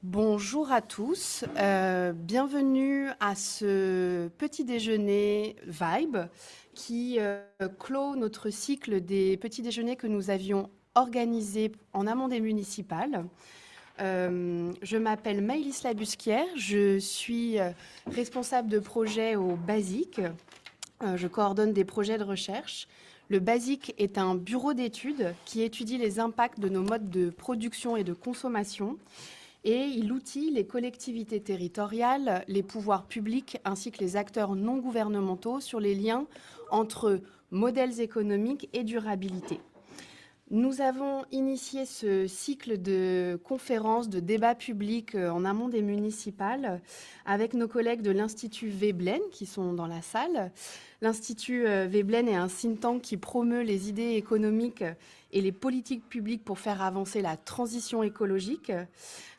Bonjour à tous, bienvenue à ce petit déjeuner Vibe qui clôt notre cycle des petits déjeuners que nous avions organisés en amont des municipales. Je m'appelle Maëlys Labusquière, je suis responsable de projet au BASIC. Je coordonne des projets de recherche. Le BASIC est un bureau d'études qui étudie les impacts de nos modes de production et de consommation et il outille les collectivités territoriales, les pouvoirs publics ainsi que les acteurs non gouvernementaux sur les liens entre modèles économiques et durabilité. Nous avons initié ce cycle de conférences, de débats publics en amont des municipales avec nos collègues de l'Institut Veblen qui sont dans la salle. L'Institut Veblen est un think tank qui promeut les idées économiques et les politiques publiques pour faire avancer la transition écologique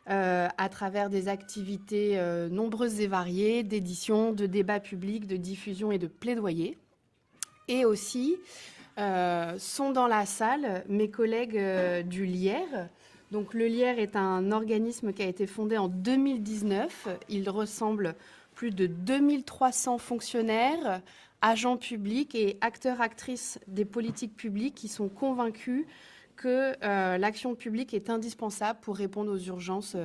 à travers des activités nombreuses et variées, d'édition, de débats publics, de diffusion et de plaidoyer. Et aussi sont dans la salle mes collègues du LIER. Donc le LIER est un organisme qui a été fondé en 2019. Il ressemble plus de 2300 fonctionnaires, agents publics et acteurs-actrices des politiques publiques qui sont convaincus que l'action publique est indispensable pour répondre aux urgences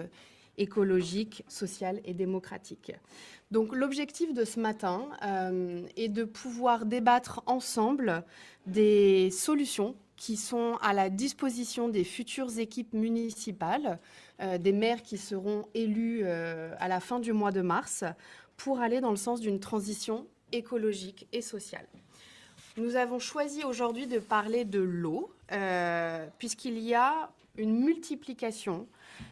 écologiques, sociales et démocratiques. Donc l'objectif de ce matin est de pouvoir débattre ensemble des solutions qui sont à la disposition des futures équipes municipales, des maires qui seront élus à la fin du mois de mars, pour aller dans le sens d'une transition écologique et sociale. Nous avons choisi aujourd'hui de parler de l'eau, puisqu'il y a une multiplication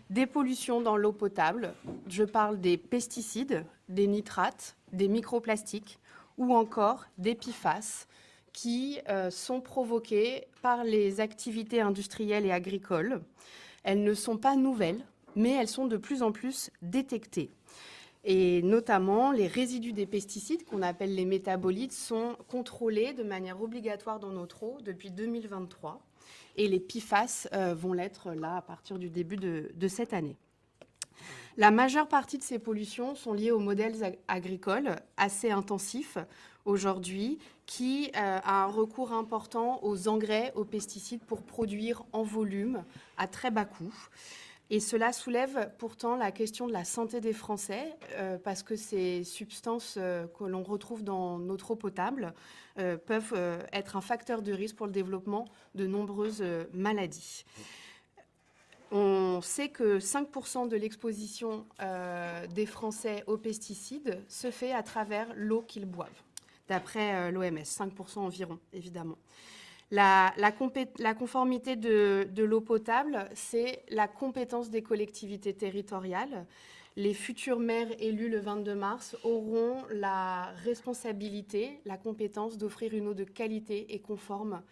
des pollutions dans l'eau potable. Je parle des pesticides, des nitrates, des microplastiques ou encore des PFAS qui sont provoquées par les activités industrielles et agricoles. Elles ne sont pas nouvelles, mais elles sont de plus en plus détectées. Et notamment, les résidus des pesticides, qu'on appelle les métabolites, sont contrôlés de manière obligatoire dans notre eau depuis 2023. Et les PFAS vont l'être là à partir du début de cette année. La majeure partie de ces pollutions sont liées aux modèles agricoles assez intensifs aujourd'hui, qui a un recours important aux engrais, aux pesticides pour produire en volume à très bas coût. Et cela soulève pourtant la question de la santé des Français, parce que ces substances que l'on retrouve dans notre eau potable peuvent être un facteur de risque pour le développement de nombreuses maladies. On sait que 5% de l'exposition des Français aux pesticides se fait à travers l'eau qu'ils boivent, d'après l'OMS, 5% environ, évidemment. La conformité de l'eau potable, c'est la compétence des collectivités territoriales. Les futurs maires élus le 22 mars auront la responsabilité, la compétence d'offrir une eau de qualité et conforme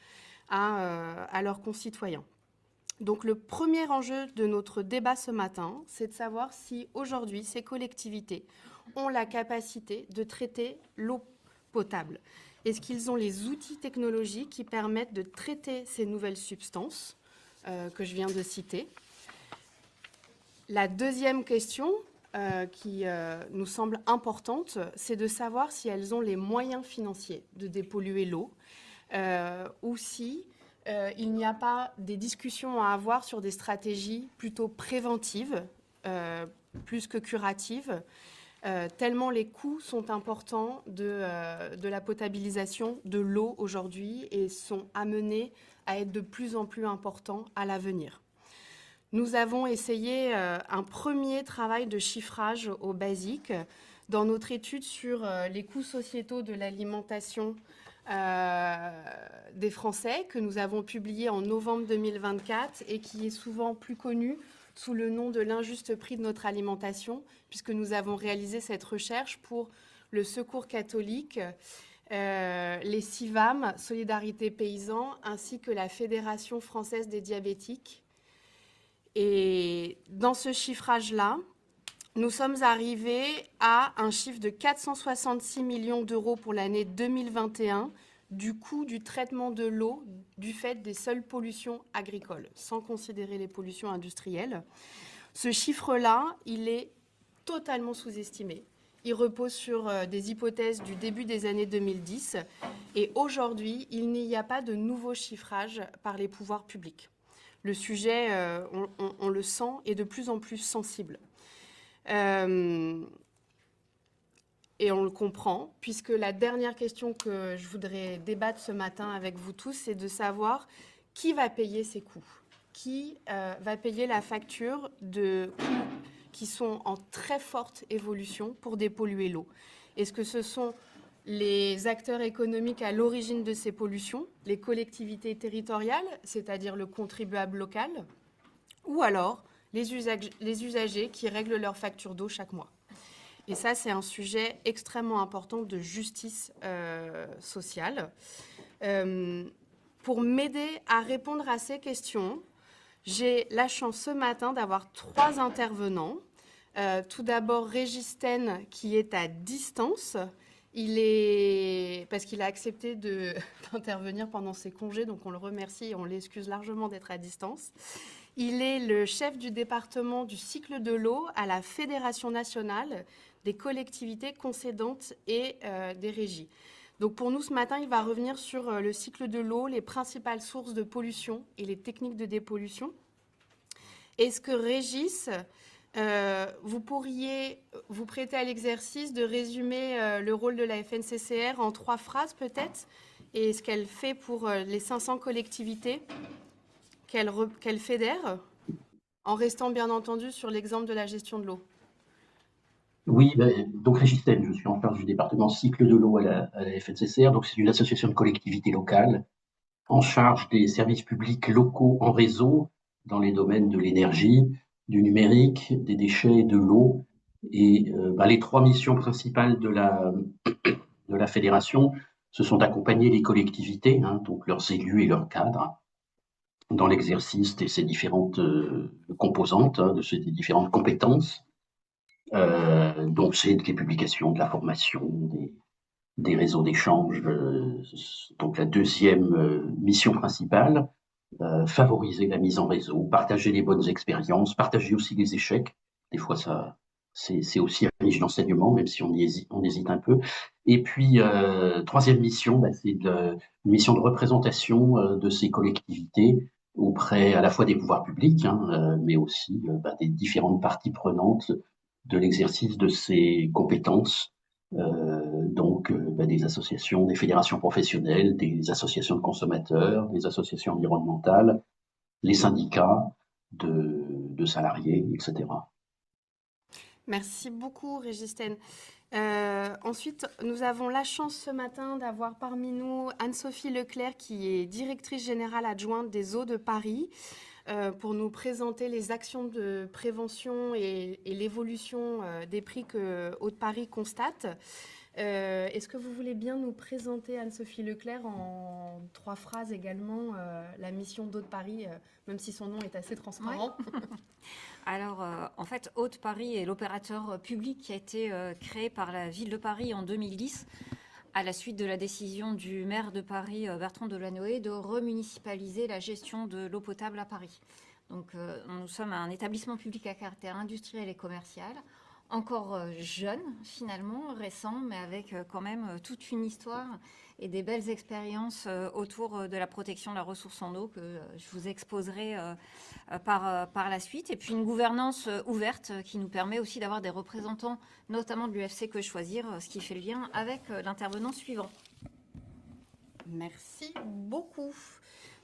à leurs concitoyens. Donc le premier enjeu de notre débat ce matin, c'est de savoir si aujourd'hui ces collectivités ont la capacité de traiter l'eau potable. Est-ce qu'ils ont les outils technologiques qui permettent de traiter ces nouvelles substances que je viens de citer? La deuxième question qui nous semble importante, c'est de savoir si elles ont les moyens financiers de dépolluer l'eau ou si il n'y a pas des discussions à avoir sur des stratégies plutôt préventives, plus que curatives, tellement les coûts sont importants de la potabilisation de l'eau aujourd'hui et sont amenés à être de plus en plus importants à l'avenir. Nous avons essayé un premier travail de chiffrage au BASIC dans notre étude sur les coûts sociétaux de l'alimentation des Français que nous avons publié en novembre 2024 et qui est souvent plus connu sous le nom de l'injuste prix de notre alimentation, puisque nous avons réalisé cette recherche pour le Secours catholique, les CIVAM, Solidarité Paysans, ainsi que la Fédération française des diabétiques. Et dans ce chiffrage-là, nous sommes arrivés à un chiffre de 466 millions d'euros pour l'année 2021 du coût du traitement de l'eau du fait des seules pollutions agricoles, sans considérer les pollutions industrielles. Ce chiffre-là, il est totalement sous-estimé. Il repose sur des hypothèses du début des années 2010 et aujourd'hui, il n'y a pas de nouveau chiffrage par les pouvoirs publics. Le sujet, on le sent, est de plus en plus sensible. Et on le comprend, puisque la dernière question que je voudrais débattre ce matin avec vous tous, c'est de savoir qui va payer ces coûts, qui va payer la facture de coûts qui sont en très forte évolution pour dépolluer l'eau. Est-ce que ce sont les acteurs économiques à l'origine de ces pollutions, les collectivités territoriales, c'est-à-dire le contribuable local, ou alors les usagers qui règlent leur facture d'eau chaque mois? Et ça, c'est un sujet extrêmement important de justice sociale. Pour m'aider à répondre à ces questions, j'ai la chance ce matin d'avoir 3 intervenants. Tout d'abord, Régis Ten, qui est à distance. Parce qu'il a accepté d'intervenir pendant ses congés, donc on le remercie et on l'excuse largement d'être à distance. Il est le chef du département du cycle de l'eau à la Fédération nationale des collectivités concédantes et des régies. Donc pour nous, ce matin, il va revenir sur le cycle de l'eau, les principales sources de pollution et les techniques de dépollution. Est-ce que Régis, vous pourriez vous prêter à l'exercice de résumer le rôle de la FNCCR en 3 phrases peut-être, et ce qu'elle fait pour les 500 collectivités qu'elle fédère, en restant bien entendu sur l'exemple de la gestion de l'eau? Oui, donc Régis Ten, je suis en charge du département cycle de l'eau à la FNCCR. Donc c'est une association de collectivités locales en charge des services publics locaux en réseau dans les domaines de l'énergie, du numérique, des déchets et de l'eau. Et les 3 missions principales de la fédération, ce sont d'accompagner les collectivités, donc leurs élus et leurs cadres, dans l'exercice de ces différentes composantes, de ces différentes compétences. Donc c'est des publications, de la formation, des réseaux d'échange. Donc la deuxième mission principale, favoriser la mise en réseau, partager les bonnes expériences, partager aussi les échecs. Des fois, ça, c'est aussi riche d'enseignement, même si on hésite un peu. Et puis, troisième mission, c'est une mission de représentation de ces collectivités auprès à la fois des pouvoirs publics, mais aussi des différentes parties prenantes de l'exercice de ces compétences. Des associations, des fédérations professionnelles, des associations de consommateurs, des associations environnementales, les syndicats de salariés, etc. Merci beaucoup, Régis Ten. Ensuite, nous avons la chance ce matin d'avoir parmi nous Anne-Sophie Leclerc, qui est directrice générale adjointe des Eaux de Paris, pour nous présenter les actions de prévention et l'évolution des prix que Eaux de Paris constate. Est-ce que vous voulez bien nous présenter, Anne-Sophie Leclerc, en 3 phrases également, la mission d'Eau de Paris, même si son nom est assez transparent? Ouais. Alors, en fait, Eau de Paris est l'opérateur public qui a été créé par la ville de Paris en 2010 à la suite de la décision du maire de Paris, Bertrand Delanoë, de remunicipaliser la gestion de l'eau potable à Paris. Donc, nous sommes un établissement public à caractère industriel et commercial, encore jeune finalement, récent, mais avec quand même toute une histoire et des belles expériences autour de la protection de la ressource en eau que je vous exposerai par la suite. Et puis une gouvernance ouverte qui nous permet aussi d'avoir des représentants, notamment de l'UFC Que Choisir, ce qui fait le lien avec l'intervenant suivant. Merci beaucoup.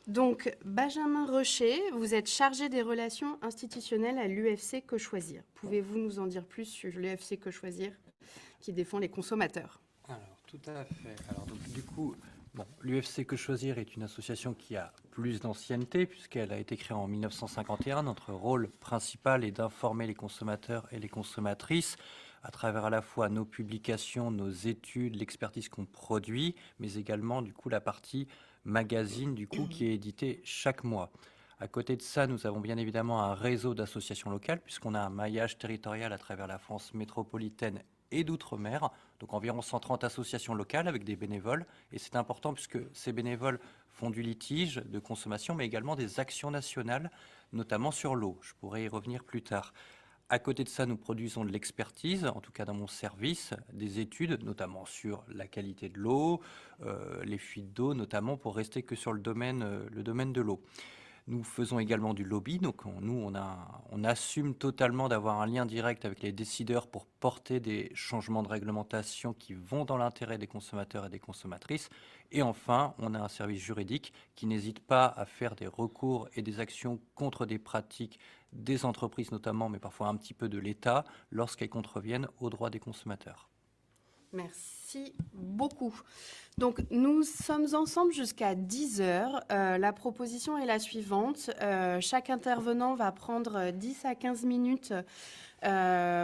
Donc, Benjamin Rocher, vous êtes chargé des relations institutionnelles à l'UFC Que Choisir. Pouvez-vous nous en dire plus sur l'UFC Que Choisir qui défend les consommateurs? Alors, tout à fait. Alors, donc, du coup, l'UFC Que Choisir est une association qui a plus d'ancienneté puisqu'elle a été créée en 1951. Notre rôle principal est d'informer les consommateurs et les consommatrices à travers à la fois nos publications, nos études, l'expertise qu'on produit, mais également du coup la partie magazine du coup qui est édité chaque mois. À côté de ça, nous avons bien évidemment un réseau d'associations locales puisqu'on a un maillage territorial à travers la France métropolitaine et d'outre-mer, donc environ 130 associations locales avec des bénévoles. Et c'est important puisque ces bénévoles font du litige de consommation, mais également des actions nationales, notamment sur l'eau. Je pourrais y revenir plus tard. À côté de ça, nous produisons de l'expertise, en tout cas dans mon service, des études, notamment sur la qualité de l'eau, les fuites d'eau, notamment pour rester que sur le domaine de l'eau. Nous faisons également du lobby, donc on assume totalement d'avoir un lien direct avec les décideurs pour porter des changements de réglementation qui vont dans l'intérêt des consommateurs et des consommatrices. Et enfin, on a un service juridique qui n'hésite pas à faire des recours et des actions contre des pratiques des entreprises notamment, mais parfois un petit peu de l'État, lorsqu'elles contreviennent aux droits des consommateurs. Merci beaucoup. Donc, nous sommes ensemble jusqu'à 10 heures. La proposition est la suivante. Chaque intervenant va prendre 10 à 15 minutes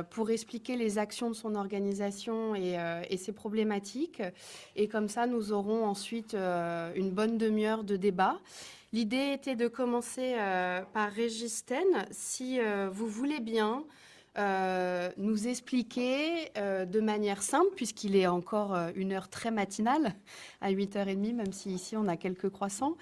pour expliquer les actions de son organisation et ses problématiques. Et comme ça, nous aurons ensuite une bonne demi-heure de débat. L'idée était de commencer par Régis Ten. Si vous voulez bien nous expliquer de manière simple, puisqu'il est encore une heure très matinale, à 8h30, même si ici on a quelques croissants,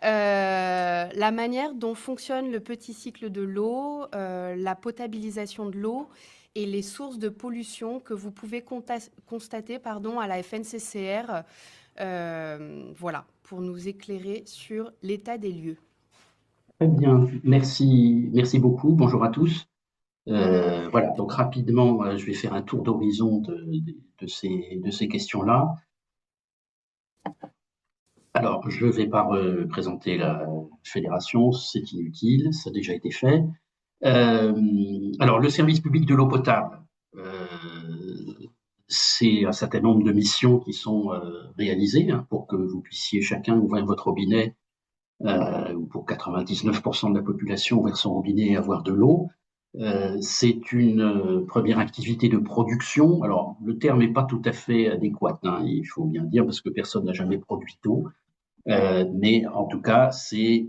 la manière dont fonctionne le petit cycle de l'eau, la potabilisation de l'eau et les sources de pollution que vous pouvez constater à la FNCCR, voilà, pour nous éclairer sur l'état des lieux. Très bien, merci beaucoup. Bonjour à tous. Voilà, donc rapidement, je vais faire un tour d'horizon de ces questions-là. Alors, je ne vais pas représenter la fédération, c'est inutile, ça a déjà été fait. Alors, le service public de l'eau potable, c'est un certain nombre de missions qui sont réalisées pour que vous puissiez chacun ouvrir votre robinet, ou pour 99% de la population ouvrir son robinet et avoir de l'eau. C'est une première activité de production. Alors, le terme n'est pas tout à fait adéquat, il faut bien dire, parce que personne n'a jamais produit d'eau. Mais en tout cas, c'est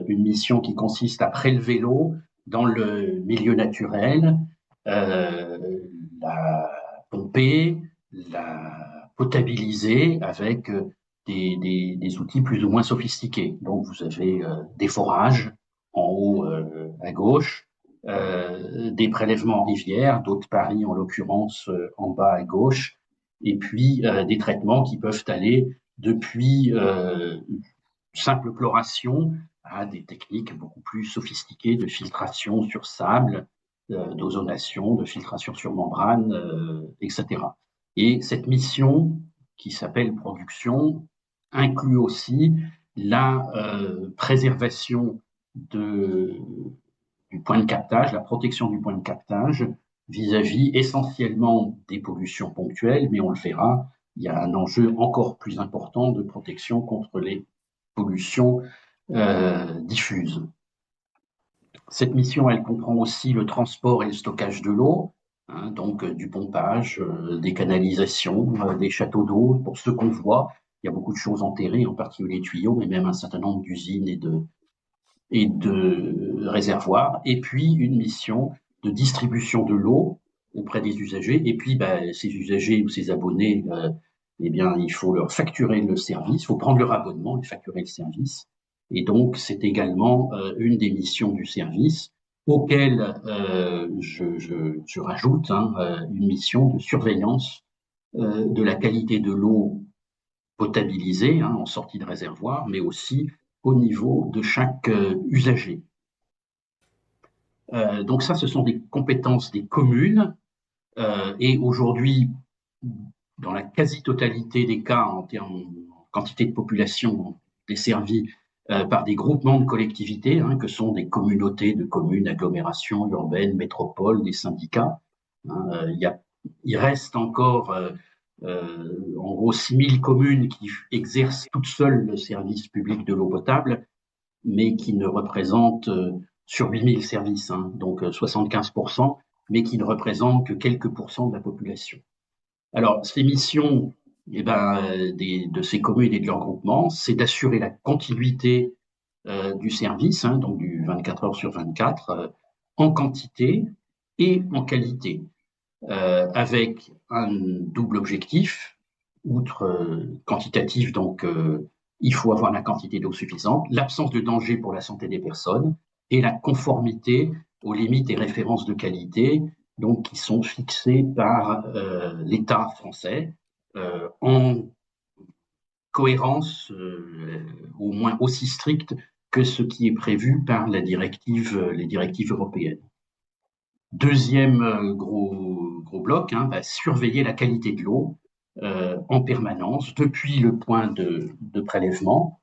une mission qui consiste à prélever l'eau dans le milieu naturel, la pomper, la potabiliser avec des outils plus ou moins sophistiqués. Donc, vous avez des forages en haut à gauche, des prélèvements en rivière, d'eau de Paris en l'occurrence en bas à gauche, et puis des traitements qui peuvent aller depuis simple chloration à des techniques beaucoup plus sophistiquées de filtration sur sable, d'ozonation, de filtration sur membrane, etc. Et cette mission qui s'appelle production inclut aussi la préservation du point de captage, la protection du point de captage vis-à-vis essentiellement des pollutions ponctuelles, mais on le verra, il y a un enjeu encore plus important de protection contre les pollutions diffuses. Cette mission, elle comprend aussi le transport et le stockage de l'eau, donc du pompage, des canalisations, des châteaux d'eau. Pour ceux qu'on voit, il y a beaucoup de choses enterrées, en particulier les tuyaux, mais même un certain nombre d'usines et de réservoirs. Et puis une mission de distribution de l'eau auprès des usagers. Et puis, ces usagers ou ces abonnés, eh bien, il faut leur facturer le service, il faut prendre leur abonnement et facturer le service. Et donc, c'est également une des missions du service auquel je rajoute une mission de surveillance de la qualité de l'eau potabilisée en sortie de réservoir, mais aussi au niveau de chaque usager. Donc ça, ce sont des compétences des communes. Et aujourd'hui, dans la quasi-totalité des cas, en termes de quantité de population desservie par des groupements de collectivités, que sont des communautés de communes, agglomérations urbaines, métropoles, des syndicats. Il reste encore en gros 6000 communes qui exercent toutes seules le service public de l'eau potable, mais qui ne représentent sur 8000 services, donc 75%, mais qui ne représentent que quelques pourcents de la population. Alors, ces missions de ces communes et de leurs groupements, c'est d'assurer la continuité du service, donc du 24 heures sur 24, en quantité et en qualité. avec un double objectif, outre quantitatif, donc il faut avoir la quantité d'eau suffisante, l'absence de danger pour la santé des personnes et la conformité aux limites et références de qualité, donc qui sont fixées par l'État français en cohérence au moins aussi stricte que ce qui est prévu par les directives européennes. Deuxième gros bloc, surveiller la qualité de l'eau en permanence, depuis le point de prélèvement,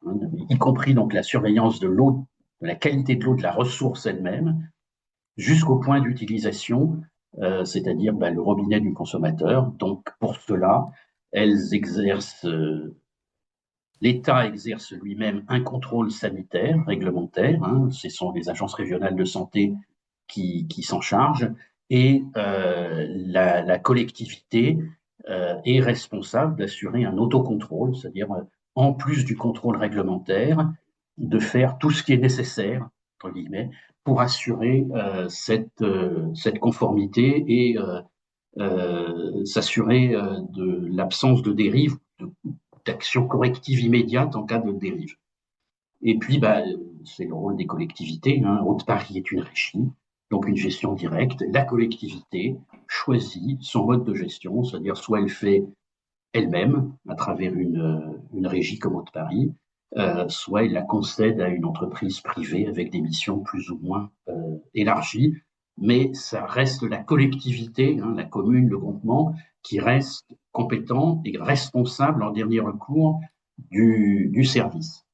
y compris donc la surveillance de l'eau, de la qualité de l'eau de la ressource elle-même, jusqu'au point d'utilisation, c'est-à-dire le robinet du consommateur. Donc pour cela, l'État exerce lui-même un contrôle sanitaire, réglementaire, ce sont les agences régionales de santé qui s'en chargent, et la collectivité est responsable d'assurer un autocontrôle, c'est-à-dire, en plus du contrôle réglementaire, de faire tout ce qui est nécessaire, entre guillemets, pour assurer cette conformité et s'assurer de l'absence de dérive, d'action corrective immédiate en cas de dérive. Et puis, c'est le rôle des collectivités. Haute-Paris est une régie, donc une gestion directe. La collectivité choisit son mode de gestion, c'est-à-dire soit elle fait elle-même à travers une régie comme Haute-Paris, soit elle la concède à une entreprise privée avec des missions plus ou moins élargies. Mais ça reste la collectivité, la commune, le groupement, qui reste compétent et responsable en dernier recours du service.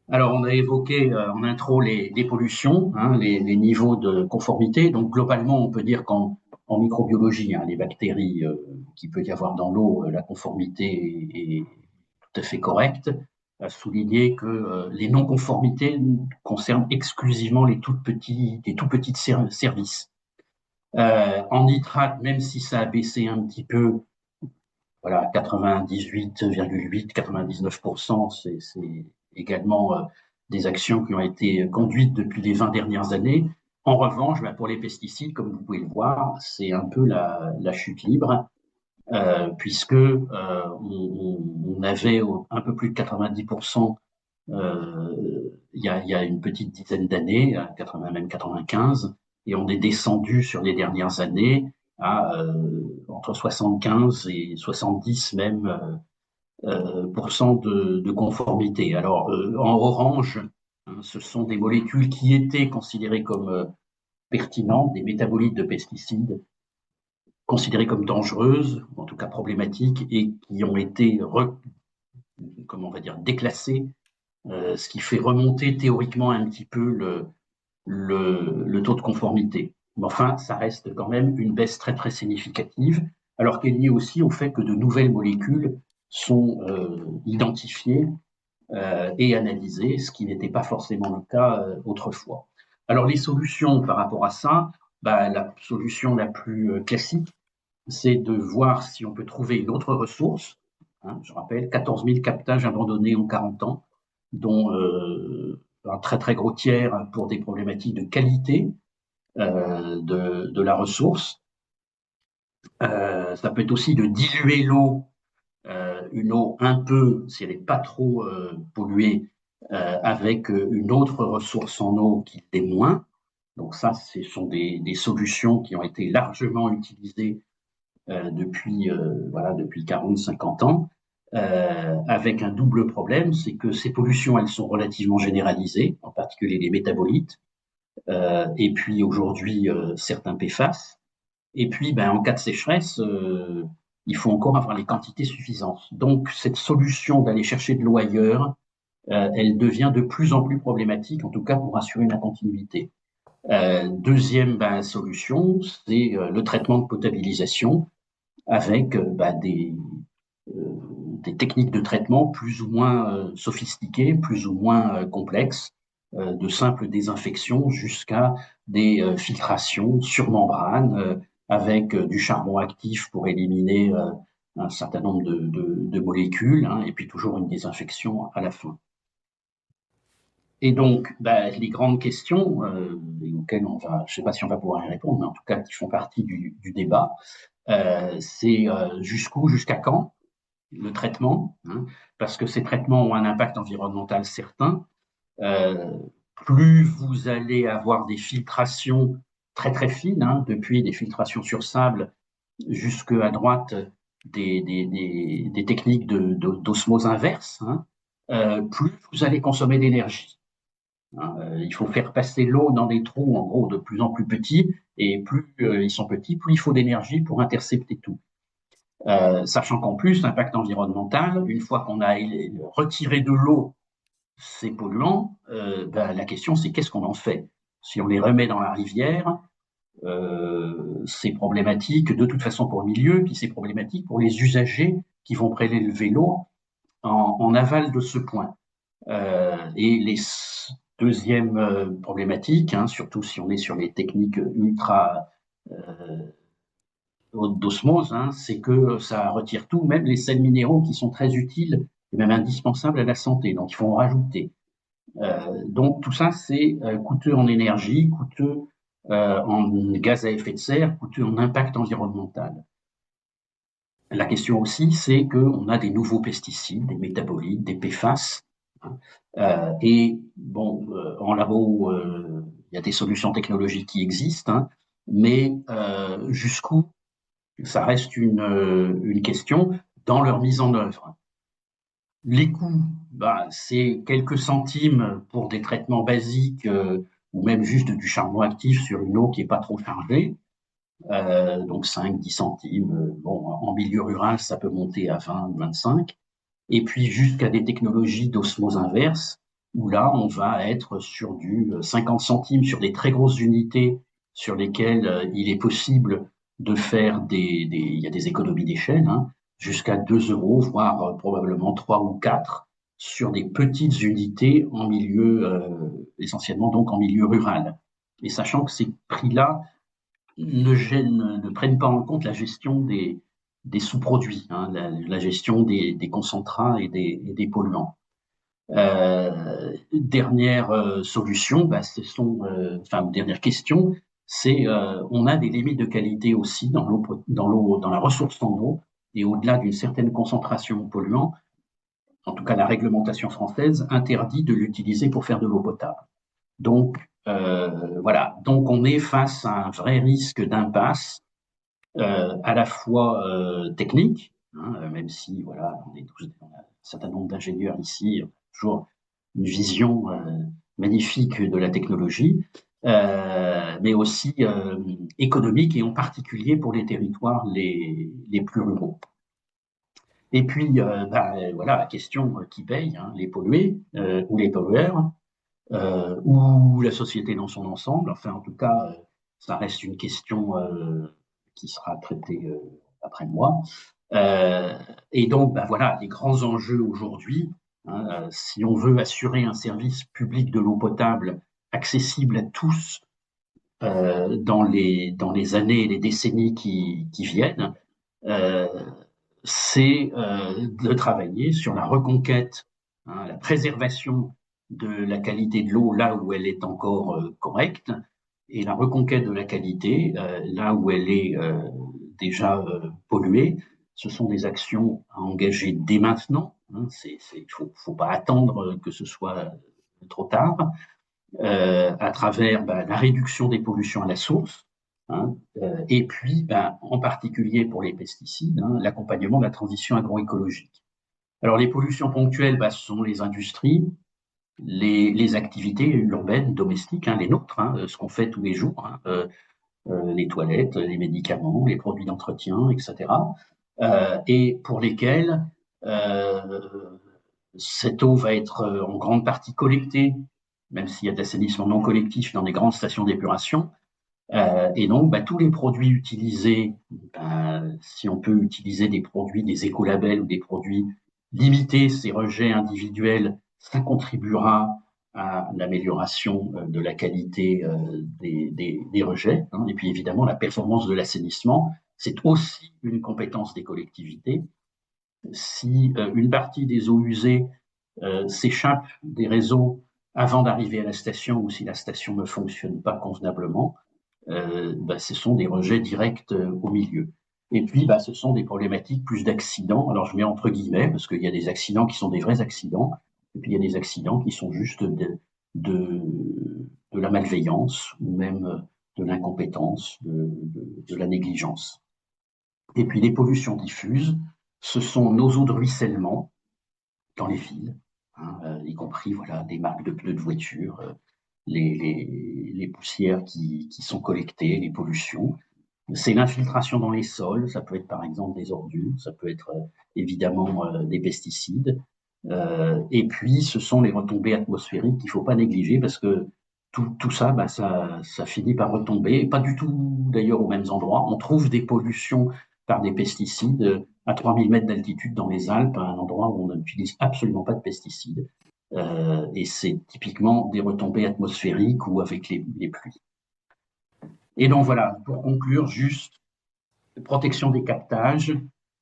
Alors, on a évoqué en intro les pollutions, les niveaux de conformité. Donc, globalement, on peut dire qu'en microbiologie, les bactéries qu'il peut y avoir dans l'eau, la conformité est tout à fait correcte. À souligner que les non-conformités concernent exclusivement les tout petits services. En nitrate, même si ça a baissé un petit peu, voilà, 98,8, 99%, c'est également des actions qui ont été conduites depuis les 20 dernières années. En revanche, pour les pesticides, comme vous pouvez le voir, c'est un peu la chute libre, puisque on avait un peu plus de 90% il y a une petite dizaine d'années, 80, même 95, et on est descendu sur les dernières années à entre 75 et 70 même % de conformité. Alors, en orange, ce sont des molécules qui étaient considérées comme pertinentes, des métabolites de pesticides, considérées comme dangereuses, en tout cas problématiques, et qui ont été, déclassées, ce qui fait remonter théoriquement un petit peu le taux de conformité. Mais enfin, ça reste quand même une baisse très très significative, alors qu'elle est liée aussi au fait que de nouvelles molécules sont identifiées et analysées, ce qui n'était pas forcément le cas autrefois. Alors les solutions par rapport à ça, la solution la plus classique, c'est de voir si on peut trouver une autre ressource. Je rappelle, 14 000 captages abandonnés en 40 ans, dont un très très gros tiers pour des problématiques de qualité de la ressource. Ça peut être aussi de diluer l'eau, une eau un peu, si elle n'est pas trop polluée, avec une autre ressource en eau qui l'est moins. Donc ça, ce sont des solutions qui ont été largement utilisées depuis 40-50 ans, avec un double problème, c'est que ces pollutions, elles sont relativement généralisées, en particulier les métabolites, et puis aujourd'hui certains PFAS. Et puis, en cas de sécheresse, il faut encore avoir les quantités suffisantes. Donc, cette solution d'aller chercher de l'eau ailleurs, elle devient de plus en plus problématique, en tout cas pour assurer la continuité. Deuxième solution, c'est le traitement de potabilisation avec des techniques de traitement plus ou moins sophistiquées, plus ou moins complexes, de simples désinfections jusqu'à des filtrations sur membrane avec du charbon actif pour éliminer un certain nombre de molécules, et puis toujours une désinfection à la fin. Et donc, les grandes questions auxquelles je ne sais pas si on va pouvoir y répondre, mais en tout cas qui font partie du débat, c'est jusqu'à quand le traitement, hein, parce que ces traitements ont un impact environnemental certain. Plus vous allez avoir des filtrations très très fines, hein, depuis des filtrations sur sable jusqu'à droite des techniques d'osmose inverse, hein, plus vous allez consommer d'énergie. Hein. Il faut faire passer l'eau dans des trous, en gros, de plus en plus petits, et plus ils sont petits, plus il faut d'énergie pour intercepter tout. Sachant qu'en plus, l'impact environnemental, une fois qu'on a retiré de l'eau ces polluants, la question c'est qu'est-ce qu'on en fait? Si on les remet dans la rivière, c'est problématique de toute façon pour le milieu, puis c'est problématique pour les usagers qui vont prélever l'eau en aval de ce point. Et les deuxième problématique, hein, surtout si on est sur les techniques ultra d'osmose, hein, c'est que ça retire tout, même les sels minéraux qui sont très utiles et même indispensables à la santé. Donc il faut en rajouter. Donc tout ça, c'est coûteux en énergie, coûteux en gaz à effet de serre, coûteux en impact environnemental. La question aussi, c'est qu'on a des nouveaux pesticides, des métabolites, des PFAS. Et bon, en labo, il y a des solutions technologiques qui existent, hein, mais jusqu'où ça reste une question dans leur mise en œuvre. Les coûts, c'est quelques centimes pour des traitements basiques ou même juste du charbon actif sur une eau qui n'est pas trop chargée. Donc 5-10 centimes. Bon, en milieu rural, ça peut monter à 20-25. Et puis jusqu'à des technologies d'osmose inverse, où là, on va être sur du 50 centimes sur des très grosses unités sur lesquelles il est possible de faire il y a des économies d'échelle, hein, jusqu'à 2 €, voire probablement 3 ou 4 sur des petites unités en milieu, essentiellement donc en milieu rural. Et sachant que ces prix-là ne prennent pas en compte la gestion des sous-produits, hein, la gestion des concentrats et des polluants. Dernière solution, dernière question, c'est on a des limites de qualité aussi dans la ressource en eau, et au-delà d'une certaine concentration polluant, en tout cas la réglementation française interdit de l'utiliser pour faire de l'eau potable. Donc voilà, donc on est face à un vrai risque d'impasse, à la fois technique, hein, même si voilà, on a un certain nombre d'ingénieurs ici, toujours une vision magnifique de la technologie, mais aussi économique, et en particulier pour les territoires les plus ruraux. Et puis, voilà, la question qui paye, hein, les pollués ou les pollueurs, ou la société dans son ensemble. Enfin, en tout cas, ça reste une question qui sera traitée après moi. Et donc, voilà, les grands enjeux aujourd'hui, hein, si on veut assurer un service public de l'eau potable accessible à tous dans les années et les décennies qui viennent, c'est de travailler sur la reconquête, hein, la préservation de la qualité de l'eau là où elle est encore correcte, et la reconquête de la qualité là où elle est déjà polluée. Ce sont des actions à engager dès maintenant. Hein, il faut pas attendre que ce soit trop tard, à travers la réduction des pollutions à la source, hein, et puis en particulier pour les pesticides, hein, l'accompagnement de la transition agroécologique. Alors les pollutions ponctuelles, ce sont les industries, les activités urbaines, domestiques, hein, les nôtres, hein, ce qu'on fait tous les jours, hein, les toilettes, les médicaments, les produits d'entretien, etc. Et pour lesquels cette eau va être en grande partie collectée, même s'il y a de l'assainissement non collectif dans des grandes stations d'épuration. Et donc, tous les produits utilisés, si on peut utiliser des produits, des écolabels ou des produits limités, ces rejets individuels, ça contribuera à l'amélioration de la qualité des rejets. Hein. Et puis évidemment, la performance de l'assainissement, c'est aussi une compétence des collectivités. Si une partie des eaux usées s'échappe des réseaux avant d'arriver à la station ou si la station ne fonctionne pas convenablement, ce sont des rejets directs au milieu. Et puis, ce sont des problématiques plus d'accidents. Alors, je mets entre guillemets, parce qu'il y a des accidents qui sont des vrais accidents, et puis il y a des accidents qui sont juste de la malveillance, ou même de l'incompétence, de la négligence. Et puis, les pollutions diffuses, ce sont nos eaux de ruissellement dans les villes, y compris des marques de pneus de voiture, les poussières qui sont collectées, les pollutions. C'est l'infiltration dans les sols, ça peut être par exemple des ordures, ça peut être évidemment des pesticides. Et puis, ce sont les retombées atmosphériques qu'il ne faut pas négliger parce que tout ça, ça finit par retomber, pas du tout d'ailleurs aux mêmes endroits. On trouve des pollutions par des pesticides à 3000 mètres d'altitude dans les Alpes, à un endroit où on n'utilise absolument pas de pesticides. Et c'est typiquement des retombées atmosphériques ou avec les pluies. Et donc voilà, pour conclure, juste protection des captages.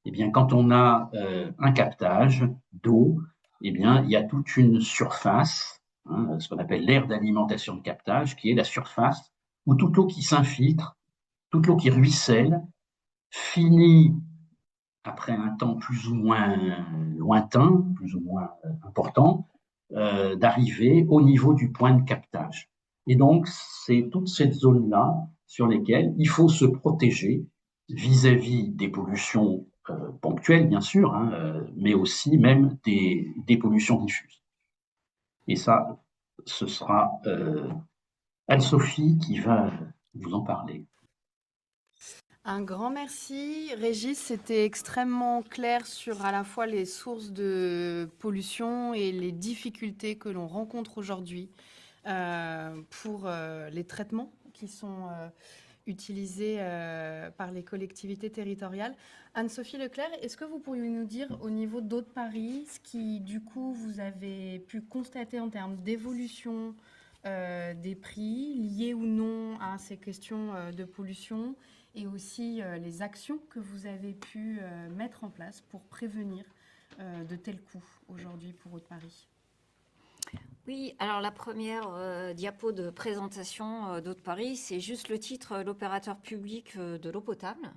Eh bien, quand on a un captage d'eau, eh bien, il y a toute une surface, ce qu'on appelle l'aire d'alimentation de captage, qui est la surface où toute l'eau qui s'infiltre, toute l'eau qui ruisselle, finit, après un temps plus ou moins lointain, plus ou moins important, d'arriver au niveau du point de captage. Et donc, c'est toute cette zone-là sur lesquelles il faut se protéger vis-à-vis des pollutions ponctuelles, bien sûr, mais aussi même des pollutions diffuses. Et ça, ce sera Anne-Sophie qui va vous en parler. Un grand merci. Régis, c'était extrêmement clair sur à la fois les sources de pollution et les difficultés que l'on rencontre aujourd'hui pour les traitements qui sont utilisés par les collectivités territoriales. Anne-Sophie Leclerc, est-ce que vous pourriez nous dire au niveau d'Aude-Paris, ce qui du coup vous avez pu constater en termes d'évolution des prix liés ou non à ces questions de pollution et aussi les actions que vous avez pu mettre en place pour prévenir de tels coûts aujourd'hui pour Aude-Paris? Oui, alors la première diapo de présentation d'Aude-Paris, c'est juste le titre, l'opérateur public de l'eau potable,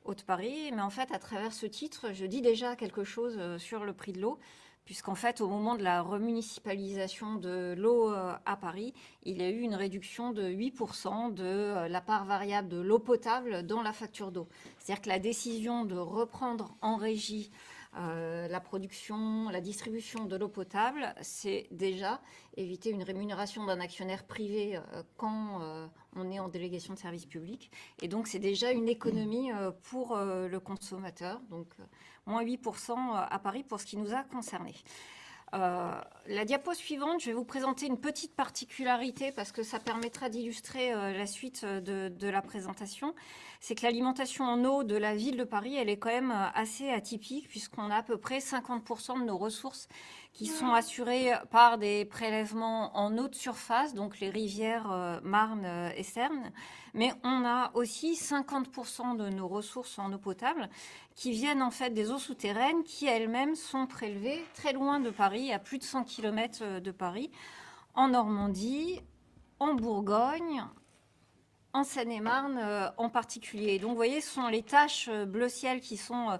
Aude-Paris. Mais en fait, à travers ce titre, je dis déjà quelque chose sur le prix de l'eau, puisqu'en fait, au moment de la remunicipalisation de l'eau à Paris, il y a eu une réduction de 8% de la part variable de l'eau potable dans la facture d'eau. C'est-à-dire que la décision de reprendre en régie la production, la distribution de l'eau potable, c'est déjà éviter une rémunération d'un actionnaire privé quand on est en délégation de service public. Et donc, c'est déjà une économie pour le consommateur. Donc, moins 8% à Paris pour ce qui nous a concernés. La diapo suivante, je vais vous présenter une petite particularité parce que ça permettra d'illustrer la suite de la présentation. C'est que l'alimentation en eau de la ville de Paris, elle est quand même assez atypique puisqu'on a à peu près 50% de nos ressources qui sont assurées par des prélèvements en eau de surface, donc les rivières Marne et Cerne. Mais on a aussi 50% de nos ressources en eau potable qui viennent en fait des eaux souterraines qui elles-mêmes sont prélevées très loin de Paris, à plus de 100 km de Paris, en Normandie, en Bourgogne, en Seine-et-Marne en particulier. Donc vous voyez, ce sont les taches bleu ciel qui sont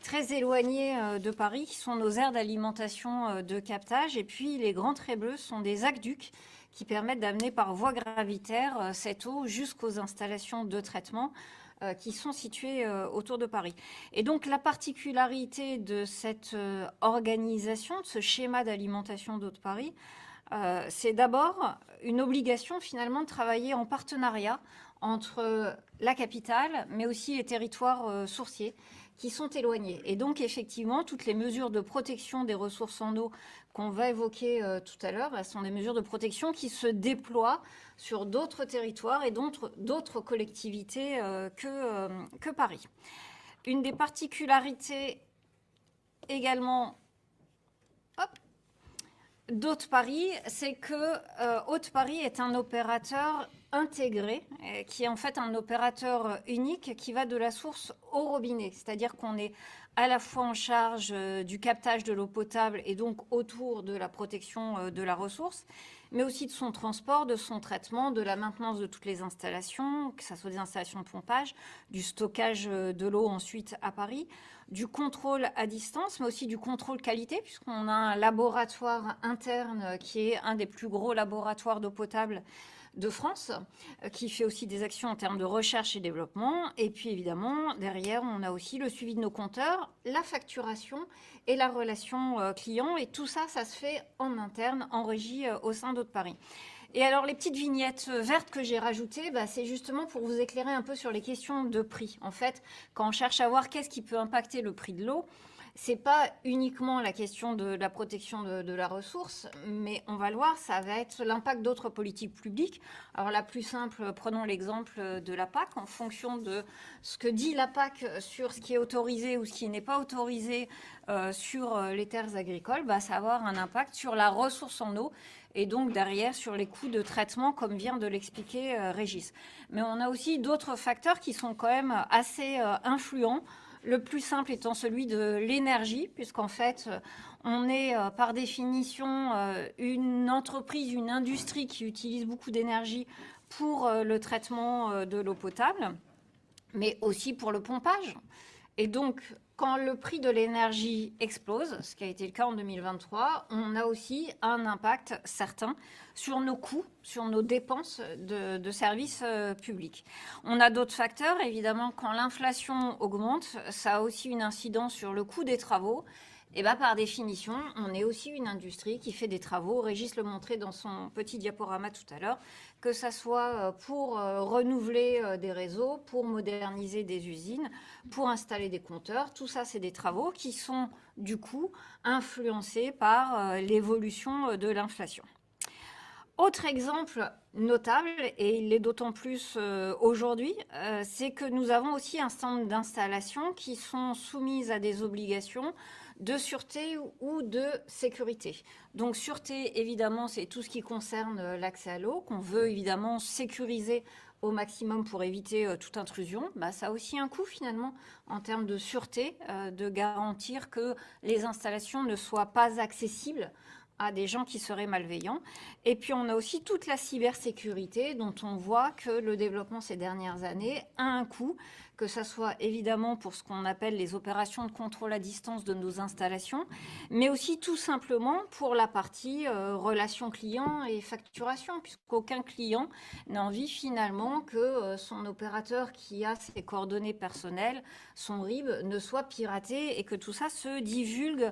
très éloignées de Paris, qui sont nos aires d'alimentation de captage. Et puis les grands traits bleus sont des aqueducs qui permettent d'amener par voie gravitaire cette eau jusqu'aux installations de traitement qui sont situées autour de Paris. Et donc la particularité de cette organisation, de ce schéma d'alimentation d'eau de Paris, c'est d'abord une obligation finalement de travailler en partenariat entre la capitale, mais aussi les territoires sourciers qui sont éloignés. Et donc effectivement, toutes les mesures de protection des ressources en eau qu'on va évoquer tout à l'heure, sont des mesures de protection qui se déploient sur d'autres territoires et d'autres collectivités que Paris. Une des particularités également d'Aude-Paris, c'est que Aude-Paris est un opérateur intégré, qui est en fait un opérateur unique qui va de la source au robinet. C'est-à-dire qu'on est à la fois en charge du captage de l'eau potable et donc autour de la protection de la ressource, mais aussi de son transport, de son traitement, de la maintenance de toutes les installations, que ce soit des installations de pompage, du stockage de l'eau ensuite à Paris, du contrôle à distance, mais aussi du contrôle qualité, puisqu'on a un laboratoire interne qui est un des plus gros laboratoires d'eau potable de France, qui fait aussi des actions en termes de recherche et développement. Et puis évidemment, derrière, on a aussi le suivi de nos compteurs, la facturation et la relation client. Et tout ça, ça se fait en interne, en régie au sein d'Eau de Paris. Et alors, les petites vignettes vertes que j'ai rajoutées, c'est justement pour vous éclairer un peu sur les questions de prix. En fait, quand on cherche à voir qu'est-ce qui peut impacter le prix de l'eau, c'est pas uniquement la question de la protection de la ressource, mais on va le voir, ça va être l'impact d'autres politiques publiques. Alors la plus simple, prenons l'exemple de la PAC. En fonction de ce que dit la PAC sur ce qui est autorisé ou ce qui n'est pas autorisé sur les terres agricoles, ça va avoir un impact sur la ressource en eau et donc derrière sur les coûts de traitement, comme vient de l'expliquer Régis. Mais on a aussi d'autres facteurs qui sont quand même assez influents. Le plus simple étant celui de l'énergie, puisqu'en fait, on est par définition une entreprise, une industrie qui utilise beaucoup d'énergie pour le traitement de l'eau potable, mais aussi pour le pompage. Et donc, quand le prix de l'énergie explose, ce qui a été le cas en 2023, on a aussi un impact certain sur nos coûts, sur nos dépenses de services publics. On a d'autres facteurs, évidemment, quand l'inflation augmente, ça a aussi une incidence sur le coût des travaux. Et par définition, on est aussi une industrie qui fait des travaux. Régis le montrait dans son petit diaporama tout à l'heure, que ça soit pour renouveler des réseaux, pour moderniser des usines, pour installer des compteurs. Tout ça, c'est des travaux qui sont du coup influencés par l'évolution de l'inflation. Autre exemple notable, et il l'est d'autant plus aujourd'hui, c'est que nous avons aussi un certain nombre d'installations qui sont soumises à des obligations de sûreté ou de sécurité. Donc sûreté, évidemment, c'est tout ce qui concerne l'accès à l'eau, qu'on veut évidemment sécuriser au maximum pour éviter toute intrusion. Ça a aussi un coût finalement en termes de sûreté, de garantir que les installations ne soient pas accessibles à des gens qui seraient malveillants. Et puis on a aussi toute la cybersécurité dont on voit que le développement ces dernières années a un coût, que ce soit évidemment pour ce qu'on appelle les opérations de contrôle à distance de nos installations, mais aussi tout simplement pour la partie relation client et facturation, puisqu'aucun client n'a envie finalement que son opérateur qui a ses coordonnées personnelles, son RIB, ne soit piraté et que tout ça se divulgue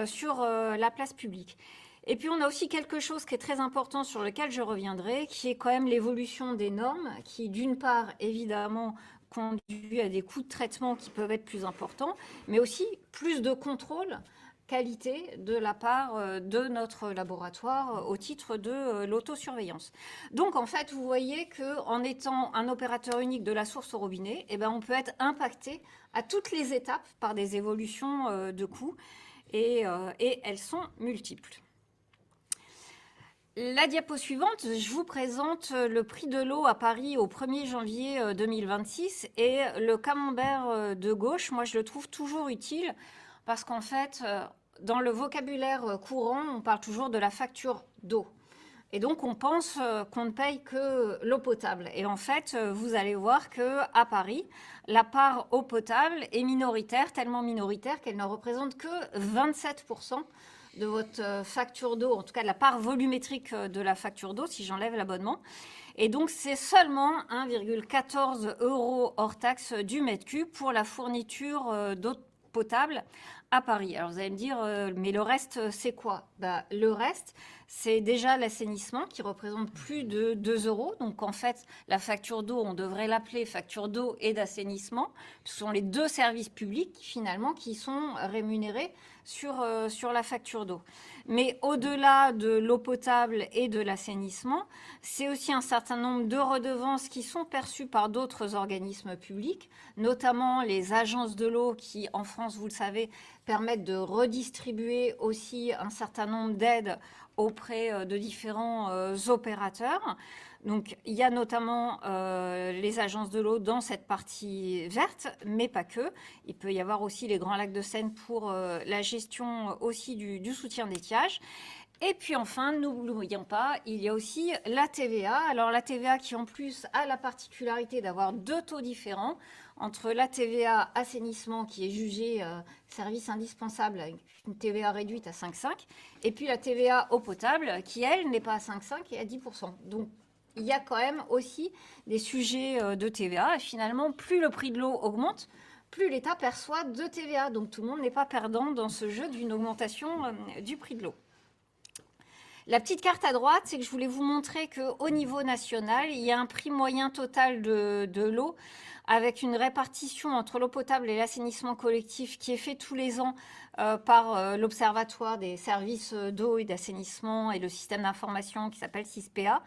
sur la place publique. Et puis on a aussi quelque chose qui est très important sur lequel je reviendrai, qui est quand même l'évolution des normes, qui d'une part évidemment conduit à des coûts de traitement qui peuvent être plus importants, mais aussi plus de contrôle qualité de la part de notre laboratoire au titre de l'autosurveillance. Donc en fait, vous voyez qu'en étant un opérateur unique de la source au robinet, on peut être impacté à toutes les étapes par des évolutions de coûts et elles sont multiples. La diapo suivante, je vous présente le prix de l'eau à Paris au 1er janvier 2026 et le camembert de gauche, moi je le trouve toujours utile parce qu'en fait, dans le vocabulaire courant, on parle toujours de la facture d'eau. Et donc, on pense qu'on ne paye que l'eau potable. Et en fait, vous allez voir qu'à Paris, la part eau potable est minoritaire, tellement minoritaire qu'elle ne représente que 27% de votre facture d'eau, en tout cas de la part volumétrique de la facture d'eau, si j'enlève l'abonnement. Et donc, c'est seulement 1,14 € hors taxe du mètre cube pour la fourniture d'eau potable à Paris. Alors, vous allez me dire, mais le reste, c'est quoi ? Le reste, c'est déjà l'assainissement qui représente plus de 2 €. Donc, en fait, la facture d'eau, on devrait l'appeler facture d'eau et d'assainissement. Ce sont les deux services publics, finalement, qui sont rémunérés sur la facture d'eau. Mais au-delà de l'eau potable et de l'assainissement, c'est aussi un certain nombre de redevances qui sont perçues par d'autres organismes publics, notamment les agences de l'eau qui, en France, vous le savez, permettent de redistribuer aussi un certain nombre d'aides auprès de différents opérateurs. Donc, il y a notamment les agences de l'eau dans cette partie verte, mais pas que. Il peut y avoir aussi les Grands Lacs de Seine pour la gestion aussi du soutien d'étiage. Et puis enfin, n'oublions pas, il y a aussi la TVA. Alors la TVA qui en plus a la particularité d'avoir 2 taux différents entre la TVA assainissement qui est jugée service indispensable avec une TVA réduite à 5,5 et puis la TVA eau potable qui elle n'est pas à 5,5 et à 10%. Donc il y a quand même aussi des sujets de TVA et finalement plus le prix de l'eau augmente, plus l'État perçoit de TVA. Donc tout le monde n'est pas perdant dans ce jeu d'une augmentation du prix de l'eau. La petite carte à droite, c'est que je voulais vous montrer qu'au niveau national, il y a un prix moyen total de l'eau avec une répartition entre l'eau potable et l'assainissement collectif qui est fait tous les ans par l'Observatoire des services d'eau et d'assainissement et le système d'information qui s'appelle SISPEA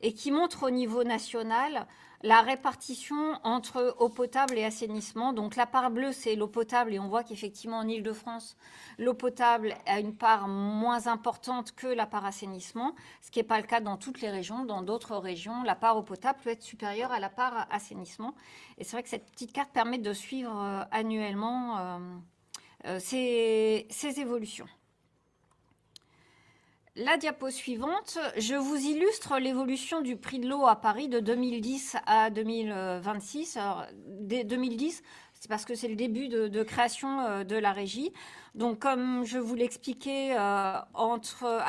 et qui montre au niveau national la répartition entre eau potable et assainissement. Donc la part bleue, c'est l'eau potable et on voit qu'effectivement en Île-de-France, l'eau potable a une part moins importante que la part assainissement, ce qui n'est pas le cas dans toutes les régions. Dans d'autres régions, la part eau potable peut être supérieure à la part assainissement. Et c'est vrai que cette petite carte permet de suivre annuellement ces évolutions. La diapo suivante, je vous illustre l'évolution du prix de l'eau à Paris de 2010 à 2026. Alors, dès 2010, c'est parce que c'est le début de création de la régie. Donc, comme je vous l'expliquais, à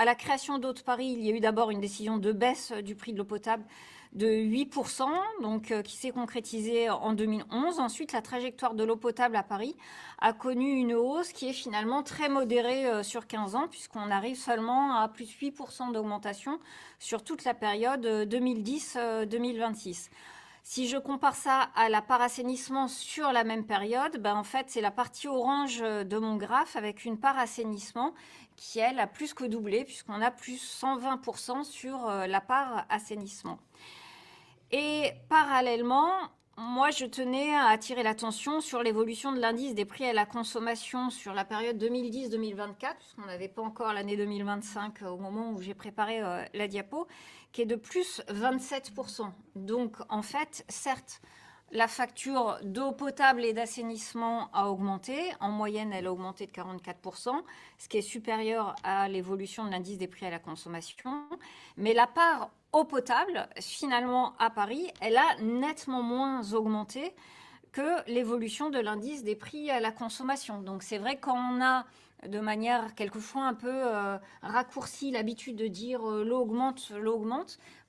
la création d'eau de Paris, il y a eu d'abord une décision de baisse du prix de l'eau potable de 8%, donc, qui s'est concrétisée en 2011. Ensuite, la trajectoire de l'eau potable à Paris a connu une hausse qui est finalement très modérée sur 15 ans, puisqu'on arrive seulement à plus 8% d'augmentation sur toute la période 2010-2026. Si je compare ça à la part assainissement sur la même période, ben en fait, c'est la partie orange de mon graphe avec une part assainissement qui, elle, a plus que doublé, puisqu'on a plus 120% sur la part assainissement. Et parallèlement, moi, je tenais à attirer l'attention sur l'évolution de l'indice des prix à la consommation sur la période 2010-2024, puisqu'on n'avait pas encore l'année 2025 au moment où j'ai préparé la diapo, qui est de plus 27%. Donc, en fait, certes, la facture d'eau potable et d'assainissement a augmenté. En moyenne, elle a augmenté de 44%, ce qui est supérieur à l'évolution de l'indice des prix à la consommation. Mais la part eau potable, finalement, à Paris, elle a nettement moins augmenté que l'évolution de l'indice des prix à la consommation. Donc, c'est vrai quand on a de manière quelquefois un peu raccourcie l'habitude de dire l'eau augmente,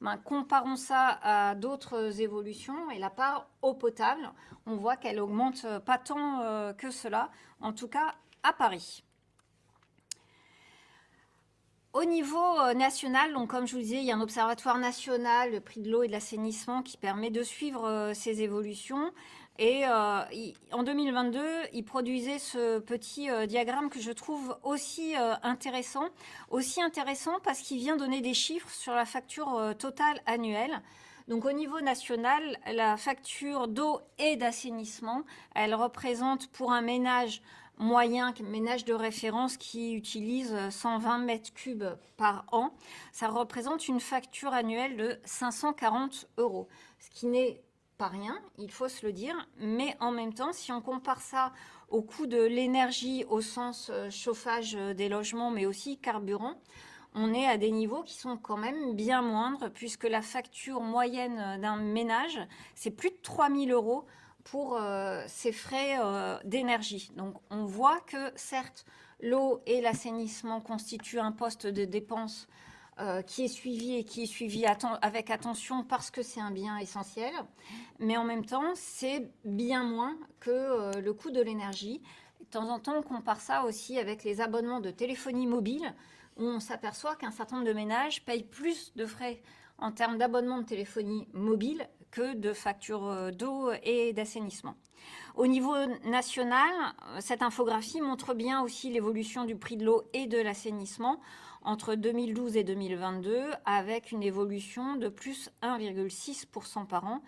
ben, comparons ça à d'autres évolutions et la part eau potable, on voit qu'elle augmente pas tant que cela, en tout cas à Paris. Au niveau national, donc comme je vous disais, il y a un observatoire national, le prix de l'eau et de l'assainissement, qui permet de suivre ces évolutions. Et en 2022, il produisait ce petit diagramme que je trouve aussi intéressant parce qu'il vient donner des chiffres sur la facture totale annuelle. Donc au niveau national, la facture d'eau et d'assainissement, elle représente pour un ménage moyen, ménage de référence qui utilise 120 mètres cubes par an, ça représente une facture annuelle de 540 €, ce qui n'est pas rien, il faut se le dire, mais en même temps, si on compare ça au coût de l'énergie au sens chauffage des logements, mais aussi carburant, on est à des niveaux qui sont quand même bien moindres, puisque la facture moyenne d'un ménage, c'est plus de 3 000 € pour ces frais d'énergie. Donc on voit que certes, l'eau et l'assainissement constituent un poste de dépense qui est suivi avec attention parce que c'est un bien essentiel, mais en même temps, c'est bien moins que le coût de l'énergie. De temps en temps, on compare ça aussi avec les abonnements de téléphonie mobile, où on s'aperçoit qu'un certain nombre de ménages payent plus de frais en termes d'abonnement de téléphonie mobile que de factures d'eau et d'assainissement. Au niveau national, cette infographie montre bien aussi l'évolution du prix de l'eau et de l'assainissement entre 2012 et 2022, avec une évolution de plus 1,6% par an,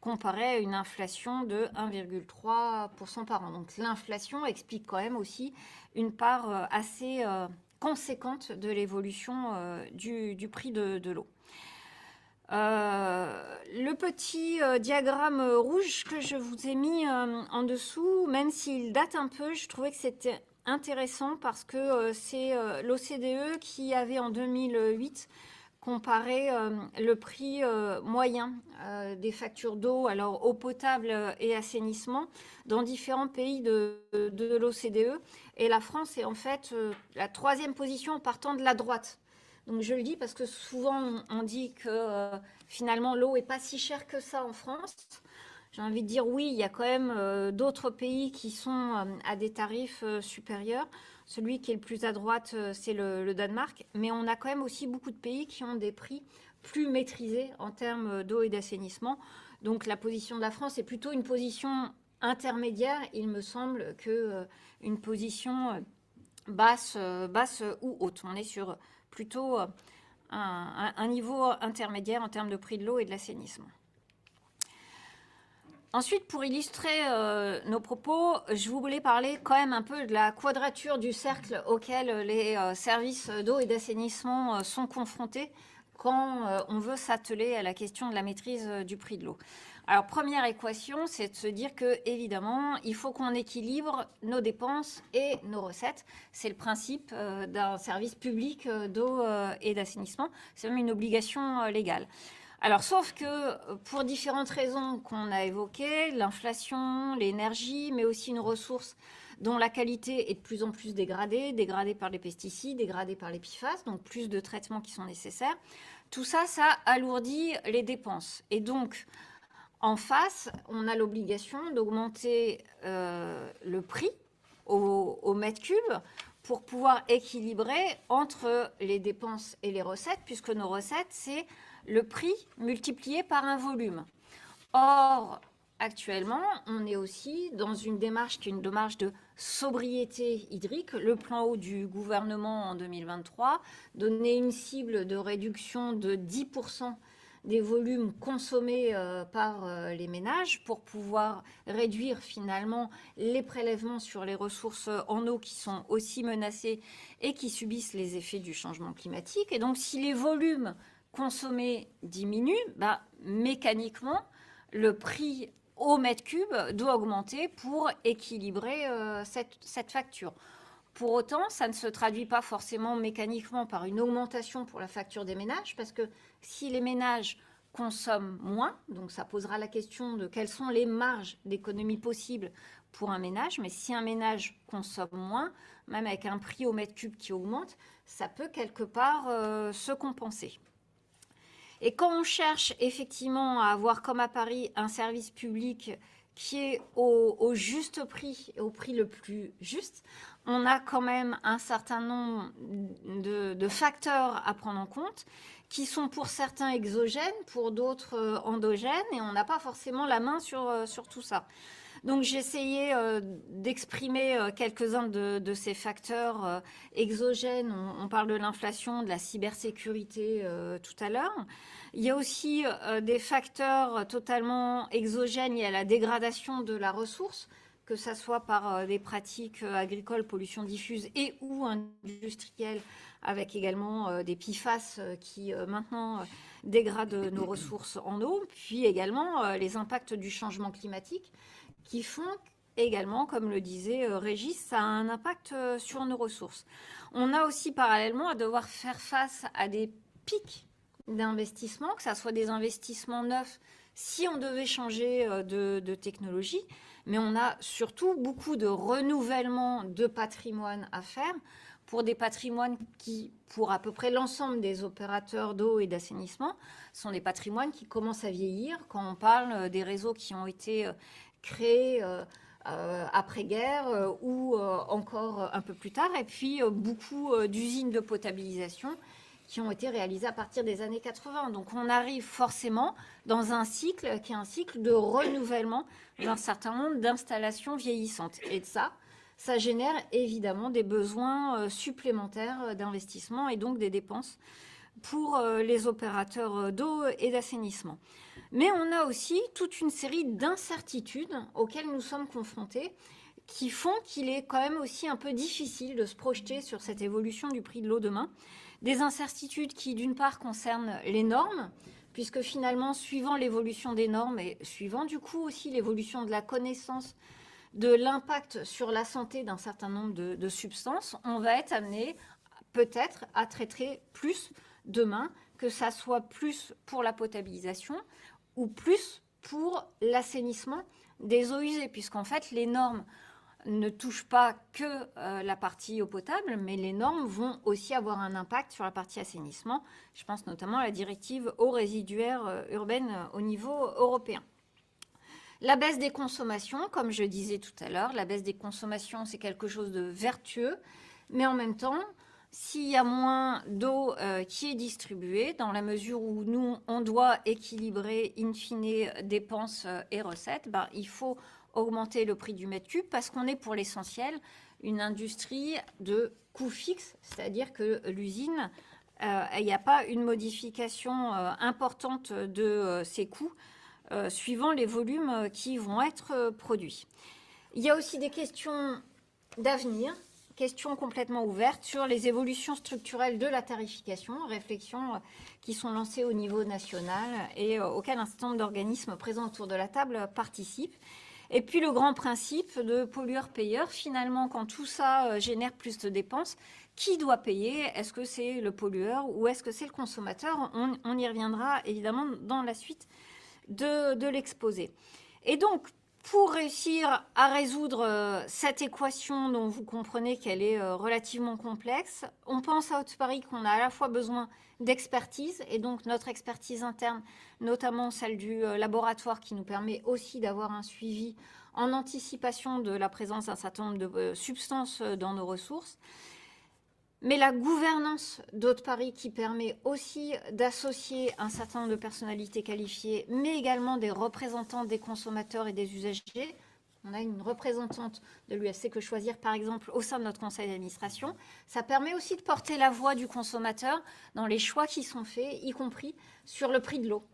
comparé à une inflation de 1,3% par an. Donc l'inflation explique quand même aussi une part assez conséquente de l'évolution du prix de l'eau. Le petit diagramme rouge que je vous ai mis en dessous, même s'il date un peu, je trouvais que c'était intéressant parce que c'est l'OCDE qui avait en 2008 comparé le prix moyen des factures d'eau, alors eau potable et assainissement, dans différents pays de l'OCDE. Et la France est en fait la 3e position en partant de la droite. Donc je le dis parce que souvent on dit que finalement l'eau n'est pas si chère que ça en France. J'ai envie de dire oui, il y a quand même d'autres pays qui sont à des tarifs supérieurs. Celui qui est le plus à droite, c'est le Danemark. Mais on a quand même aussi beaucoup de pays qui ont des prix plus maîtrisés en termes d'eau et d'assainissement. Donc la position de la France est plutôt une position intermédiaire, il me semble, qu'une position basse ou haute. On est sur plutôt un niveau intermédiaire en termes de prix de l'eau et de l'assainissement. Ensuite, pour illustrer nos propos, je voulais parler quand même un peu de la quadrature du cercle auquel les services d'eau et d'assainissement sont confrontés quand on veut s'atteler à la question de la maîtrise du prix de l'eau. Alors, première équation, c'est de se dire que, évidemment, il faut qu'on équilibre nos dépenses et nos recettes. C'est le principe d'un service public d'eau et d'assainissement. C'est même une obligation légale. Alors, sauf que pour différentes raisons qu'on a évoquées, l'inflation, l'énergie, mais aussi une ressource dont la qualité est de plus en plus dégradée par les pesticides, dégradée par les PFAS, donc plus de traitements qui sont nécessaires. Tout ça, ça alourdit les dépenses. Et donc, en face, on a l'obligation d'augmenter le prix au mètre cube pour pouvoir équilibrer entre les dépenses et les recettes, puisque nos recettes, c'est le prix multiplié par un volume. Or, actuellement, on est aussi dans une démarche qui est une démarche de sobriété hydrique. Le plan eau du gouvernement en 2023 donnait une cible de réduction de 10% des volumes consommés par les ménages pour pouvoir réduire finalement les prélèvements sur les ressources en eau qui sont aussi menacées et qui subissent les effets du changement climatique. Et donc, si les volumes consommés diminuent, mécaniquement, le prix au mètre cube doit augmenter pour équilibrer cette facture. Pour autant, ça ne se traduit pas forcément mécaniquement par une augmentation pour la facture des ménages, parce que si les ménages consomment moins, donc ça posera la question de quelles sont les marges d'économie possibles pour un ménage, mais si un ménage consomme moins, même avec un prix au mètre cube qui augmente, ça peut quelque part se compenser. Et quand on cherche effectivement à avoir, comme à Paris, un service public qui est au juste prix, au prix le plus juste, on a quand même un certain nombre de facteurs à prendre en compte qui sont pour certains exogènes, pour d'autres endogènes, et on n'a pas forcément la main sur tout ça. Donc j'ai essayé d'exprimer quelques-uns de ces facteurs exogènes. On parle de l'inflation, de la cybersécurité tout à l'heure. Il y a aussi des facteurs totalement exogènes liés à la dégradation de la ressource, que ce soit par des pratiques agricoles, pollution diffuse et ou industrielles, avec également des PFAS qui maintenant dégradent nos ressources en eau, puis également les impacts du changement climatique qui font également, comme le disait Régis, ça a un impact sur nos ressources. On a aussi parallèlement à devoir faire face à des pics d'investissement, que ce soit des investissements neufs si on devait changer de technologie, mais on a surtout beaucoup de renouvellement de patrimoine à faire pour des patrimoines qui, pour à peu près l'ensemble des opérateurs d'eau et d'assainissement, sont des patrimoines qui commencent à vieillir. Quand on parle des réseaux qui ont été créés après-guerre ou encore un peu plus tard, et puis beaucoup d'usines de potabilisation qui ont été réalisées à partir des années 80. Donc on arrive forcément dans un cycle qui est un cycle de renouvellement d'un certain nombre d'installations vieillissantes. Et de ça génère évidemment des besoins supplémentaires d'investissement et donc des dépenses pour les opérateurs d'eau et d'assainissement. Mais on a aussi toute une série d'incertitudes auxquelles nous sommes confrontés qui font qu'il est quand même aussi un peu difficile de se projeter sur cette évolution du prix de l'eau demain. Des incertitudes qui, d'une part, concernent les normes, puisque finalement, suivant l'évolution des normes et suivant du coup aussi l'évolution de la connaissance de l'impact sur la santé d'un certain nombre de substances, on va être amené peut-être à traiter plus demain, que ça soit plus pour la potabilisation ou plus pour l'assainissement des eaux usées, puisqu'en fait, les normes ne touchent pas que la partie eau potable, mais les normes vont aussi avoir un impact sur la partie assainissement. Je pense notamment à la directive eaux résiduaires urbaines au niveau européen. La baisse des consommations, comme je disais tout à l'heure, la baisse des consommations, c'est quelque chose de vertueux, mais en même temps, s'il y a moins d'eau qui est distribuée, dans la mesure où nous, on doit équilibrer in fine dépenses et recettes, il faut augmenter le prix du mètre cube parce qu'on est pour l'essentiel une industrie de coût fixe, c'est-à-dire que l'usine, il n'y a pas une modification importante de ses coûts suivant les volumes qui vont être produits. Il y a aussi des questions d'avenir, questions complètement ouvertes sur les évolutions structurelles de la tarification, réflexions qui sont lancées au niveau national et auxquelles un certain nombre d'organismes présents autour de la table participent. Et puis le grand principe de pollueur-payeur, finalement, quand tout ça génère plus de dépenses, qui doit payer? Est-ce que c'est le pollueur ou est-ce que c'est le consommateur? On y reviendra évidemment dans la suite de l'exposé. Et donc, pour réussir à résoudre cette équation dont vous comprenez qu'elle est relativement complexe, on pense à Haute-Paris qu'on a à la fois besoin d'expertise, et donc notre expertise interne, notamment celle du laboratoire qui nous permet aussi d'avoir un suivi en anticipation de la présence d'un certain nombre de substances dans nos ressources, mais la gouvernance d'Haute-Paris qui permet aussi d'associer un certain nombre de personnalités qualifiées, mais également des représentants des consommateurs et des usagers. On a une représentante de l'UFC Que Choisir, par exemple, au sein de notre conseil d'administration. Ça permet aussi de porter la voix du consommateur dans les choix qui sont faits, y compris sur le prix de l'eau.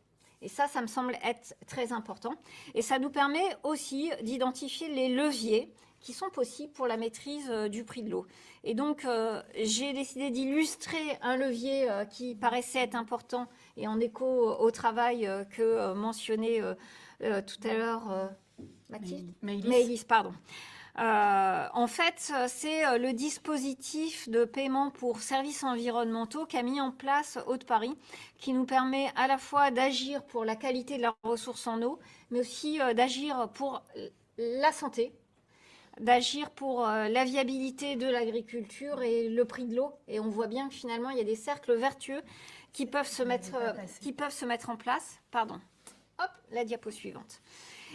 Et ça me semble être très important. Et ça nous permet aussi d'identifier les leviers qui sont possibles pour la maîtrise du prix de l'eau. Et donc, j'ai décidé d'illustrer un levier qui paraissait être important et en écho au travail que mentionnait tout à l'heure Mathilde Maëlys, pardon. En fait, c'est le dispositif de paiement pour services environnementaux qu'a mis en place Haute-Paris, qui nous permet à la fois d'agir pour la qualité de la ressource en eau, mais aussi d'agir pour la santé, d'agir pour la viabilité de l'agriculture et le prix de l'eau. Et on voit bien que finalement, il y a des cercles vertueux qui peuvent se mettre en place. Pardon. Hop, la diapo suivante.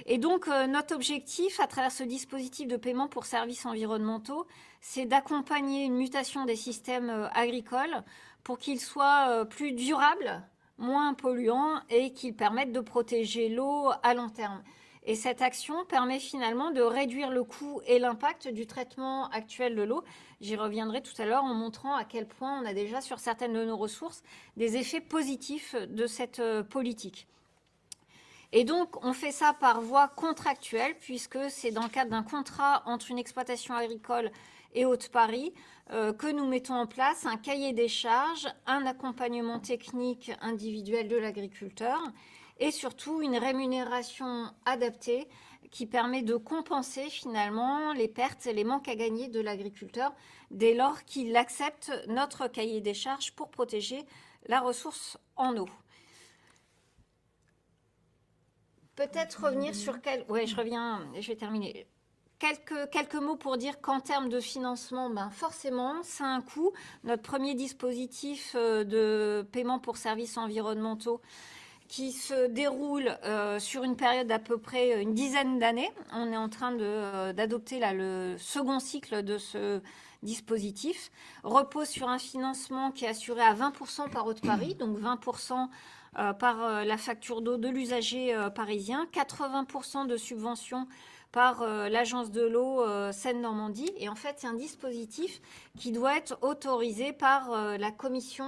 Et donc, notre objectif, à travers ce dispositif de paiement pour services environnementaux, c'est d'accompagner une mutation des systèmes agricoles pour qu'ils soient plus durables, moins polluants et qu'ils permettent de protéger l'eau à long terme. Et cette action permet finalement de réduire le coût et l'impact du traitement actuel de l'eau. J'y reviendrai tout à l'heure en montrant à quel point on a déjà sur certaines de nos ressources des effets positifs de cette politique. Et donc, on fait ça par voie contractuelle, puisque c'est dans le cadre d'un contrat entre une exploitation agricole et Haute-Paris que nous mettons en place un cahier des charges, un accompagnement technique individuel de l'agriculteur et surtout une rémunération adaptée qui permet de compenser finalement les pertes et les manques à gagner de l'agriculteur dès lors qu'il accepte notre cahier des charges pour protéger la ressource en eau. Peut-être revenir sur je vais terminer. Quelques mots pour dire qu'en termes de financement, forcément, ça a un coût. Notre premier dispositif de paiement pour services environnementaux qui se déroule sur une période d'à peu près une dizaine d'années. On est en train d'adopter le second cycle de ce dispositif. Repose sur un financement qui est assuré à 20% par Haute-Paris, donc 20% par la facture d'eau de l'usager parisien, 80% de subventions par l'agence de l'eau Seine-Normandie. Et en fait, c'est un dispositif qui doit être autorisé par la Commission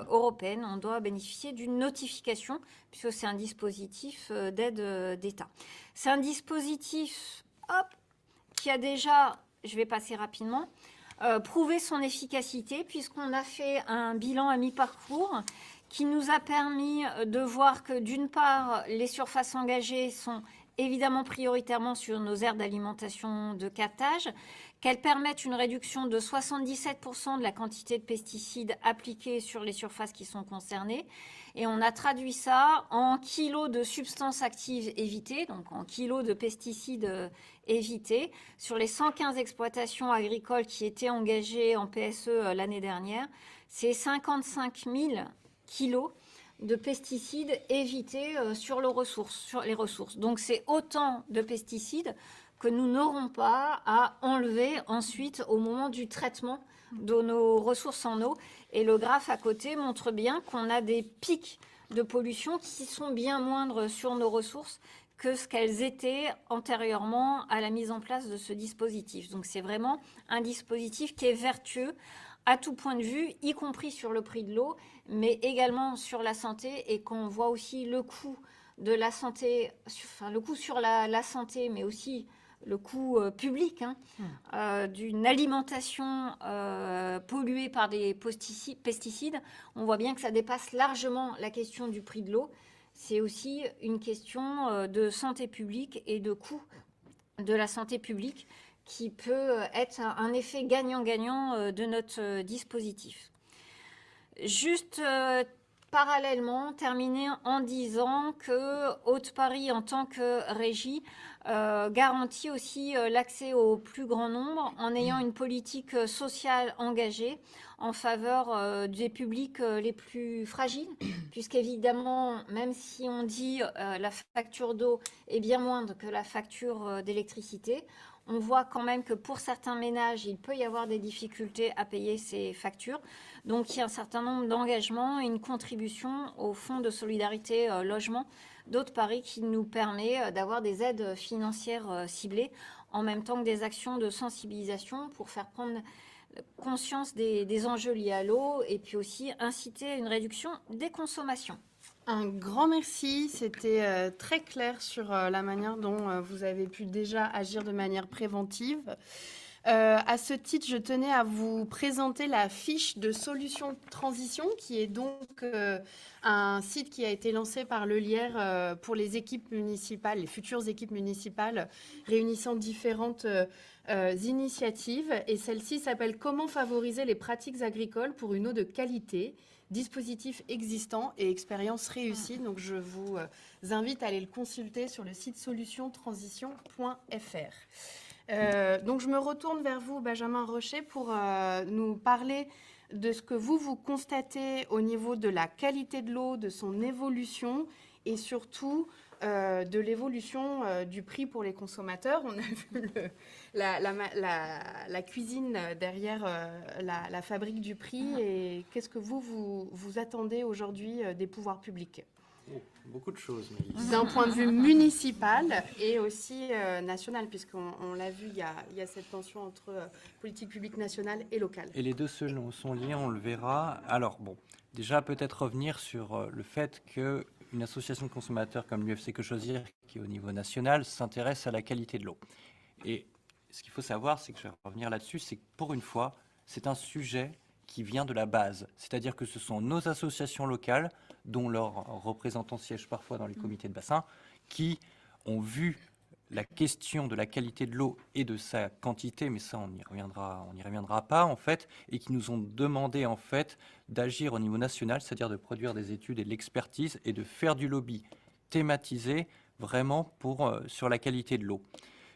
européenne. On doit bénéficier d'une notification puisque c'est un dispositif d'aide d'État. C'est un dispositif qui a déjà, je vais passer rapidement, prouvé son efficacité puisqu'on a fait un bilan à mi-parcours qui nous a permis de voir que d'une part, les surfaces engagées sont évidemment prioritairement sur nos aires d'alimentation de captage, qu'elles permettent une réduction de 77% de la quantité de pesticides appliqués sur les surfaces qui sont concernées. Et on a traduit ça en kilos de substances actives évitées, donc en kilos de pesticides évités. Sur les 115 exploitations agricoles qui étaient engagées en PSE l'année dernière, c'est 55 000 kilos de pesticides évités sur les ressources. Donc c'est autant de pesticides que nous n'aurons pas à enlever ensuite au moment du traitement de nos ressources en eau. Et le graphe à côté montre bien qu'on a des pics de pollution qui sont bien moindres sur nos ressources que ce qu'elles étaient antérieurement à la mise en place de ce dispositif. Donc c'est vraiment un dispositif qui est vertueux à tout point de vue, y compris sur le prix de l'eau, mais également sur la santé, et qu'on voit aussi le coût de la santé, enfin le coût sur la santé, mais aussi le coût public d'une alimentation polluée par des pesticides. On voit bien que ça dépasse largement la question du prix de l'eau. C'est aussi une question de santé publique et de coût de la santé publique qui peut être un effet gagnant-gagnant de notre dispositif. Juste parallèlement, terminer en disant que Haute-Paris, en tant que régie, garantit aussi l'accès au plus grand nombre en ayant une politique sociale engagée en faveur des publics les plus fragiles, puisqu'évidemment, même si on dit la facture d'eau est bien moindre que la facture d'électricité, on voit quand même que pour certains ménages, il peut y avoir des difficultés à payer ces factures. Donc, il y a un certain nombre d'engagements et une contribution au Fonds de solidarité logement d'Haute-Paris qui nous permet d'avoir des aides financières ciblées en même temps que des actions de sensibilisation pour faire prendre conscience des enjeux liés à l'eau et puis aussi inciter à une réduction des consommations. Un grand merci, c'était très clair sur la manière dont vous avez pu déjà agir de manière préventive. À ce titre, je tenais à vous présenter la fiche de solution transition, qui est donc un site qui a été lancé par le Lierre pour les équipes municipales, les futures équipes municipales, réunissant différentes initiatives. Et celle-ci s'appelle « Comment favoriser les pratiques agricoles pour une eau de qualité ?» dispositifs existants et expériences réussies. Donc, je vous invite à aller le consulter sur le site solutiontransition.fr. Donc, je me retourne vers vous, Benjamin Rocher, pour nous parler de ce que vous constatez au niveau de la qualité de l'eau, de son évolution et surtout de l'évolution du prix pour les consommateurs. On a vu la cuisine derrière la fabrique du prix. Et qu'est-ce que vous attendez aujourd'hui des pouvoirs publics ? Beaucoup de choses, Mélisse. D'un point de vue municipal et aussi national, puisqu'on l'a vu, il y a cette tension entre politique publique nationale et locale. Et les deux sont liés, on le verra. Alors, bon, déjà peut-être revenir sur le fait qu'une association de consommateurs comme l'UFC Que Choisir, qui est au niveau national, s'intéresse à la qualité de l'eau. Et ce qu'il faut savoir, c'est que je vais revenir là-dessus, c'est que pour une fois, c'est un sujet qui vient de la base. C'est-à-dire que ce sont nos associations locales, dont leurs représentants siègent parfois dans les comités de bassin, qui ont vu la question de la qualité de l'eau et de sa quantité, mais ça on n'y reviendra pas en fait, et qui nous ont demandé en fait d'agir au niveau national, c'est-à-dire de produire des études et de l'expertise et de faire du lobby thématisé vraiment sur la qualité de l'eau.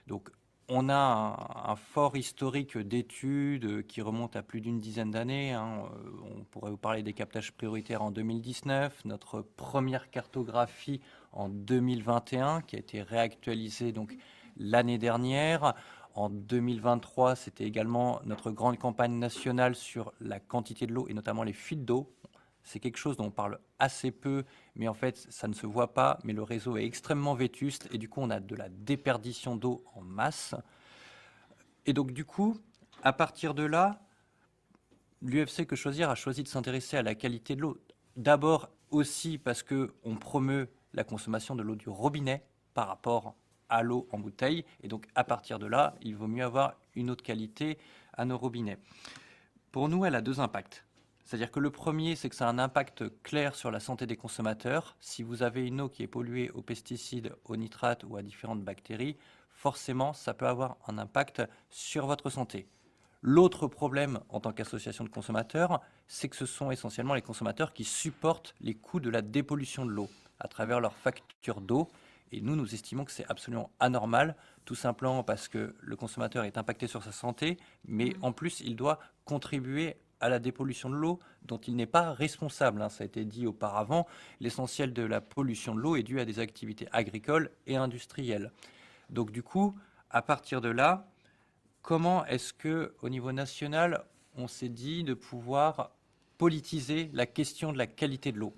Donc on a un fort historique d'études qui remonte à plus d'une dizaine d'années. On pourrait vous parler des captages prioritaires en 2019, notre première cartographie en 2021 qui a été réactualisée donc l'année dernière. En 2023, c'était également notre grande campagne nationale sur la quantité de l'eau et notamment les fuites d'eau. C'est quelque chose dont on parle assez peu, mais en fait, ça ne se voit pas, mais le réseau est extrêmement vétuste et du coup, on a de la déperdition d'eau en masse. Et donc, du coup, à partir de là, l'UFC Que Choisir a choisi de s'intéresser à la qualité de l'eau. D'abord aussi parce qu'on promeut la consommation de l'eau du robinet par rapport à l'eau en bouteille. Et donc, à partir de là, il vaut mieux avoir une eau de qualité à nos robinets. Pour nous, elle a deux impacts. C'est-à-dire que le premier, c'est que ça a un impact clair sur la santé des consommateurs. Si vous avez une eau qui est polluée aux pesticides, aux nitrates ou à différentes bactéries, forcément, ça peut avoir un impact sur votre santé. L'autre problème en tant qu'association de consommateurs, c'est que ce sont essentiellement les consommateurs qui supportent les coûts de la dépollution de l'eau à travers leurs factures d'eau. Et nous estimons que c'est absolument anormal, tout simplement parce que le consommateur est impacté sur sa santé, mais en plus, il doit contribuer à la dépollution de l'eau dont il n'est pas responsable. Ça a été dit auparavant, l'essentiel de la pollution de l'eau est dû à des activités agricoles et industrielles. Donc du coup, à partir de là, comment est-ce que, au niveau national, on s'est dit de pouvoir politiser la question de la qualité de l'eau?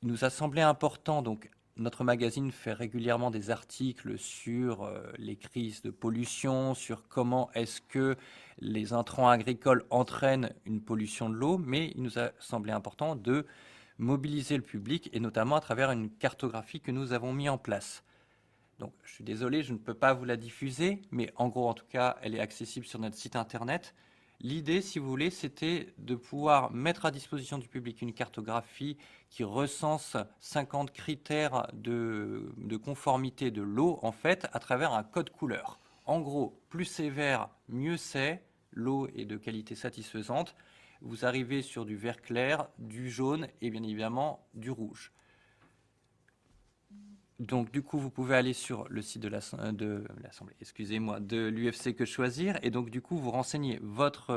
Il nous a semblé important, donc notre magazine fait régulièrement des articles sur les crises de pollution, sur comment est-ce que les intrants agricoles entraînent une pollution de l'eau, mais il nous a semblé important de mobiliser le public, et notamment à travers une cartographie que nous avons mis en place. Donc, je suis désolé, je ne peux pas vous la diffuser, mais en gros, en tout cas, elle est accessible sur notre site internet. L'idée, si vous voulez, c'était de pouvoir mettre à disposition du public une cartographie qui recense 50 critères de conformité de l'eau, en fait, à travers un code couleur. En gros, plus c'est vert, mieux c'est. L'eau est de qualité satisfaisante. Vous arrivez sur du vert clair, du jaune et bien évidemment du rouge. Donc, du coup, vous pouvez aller sur le site de l'Assemblée, excusez-moi, de l'UFC Que Choisir, et donc, du coup, vous renseignez votre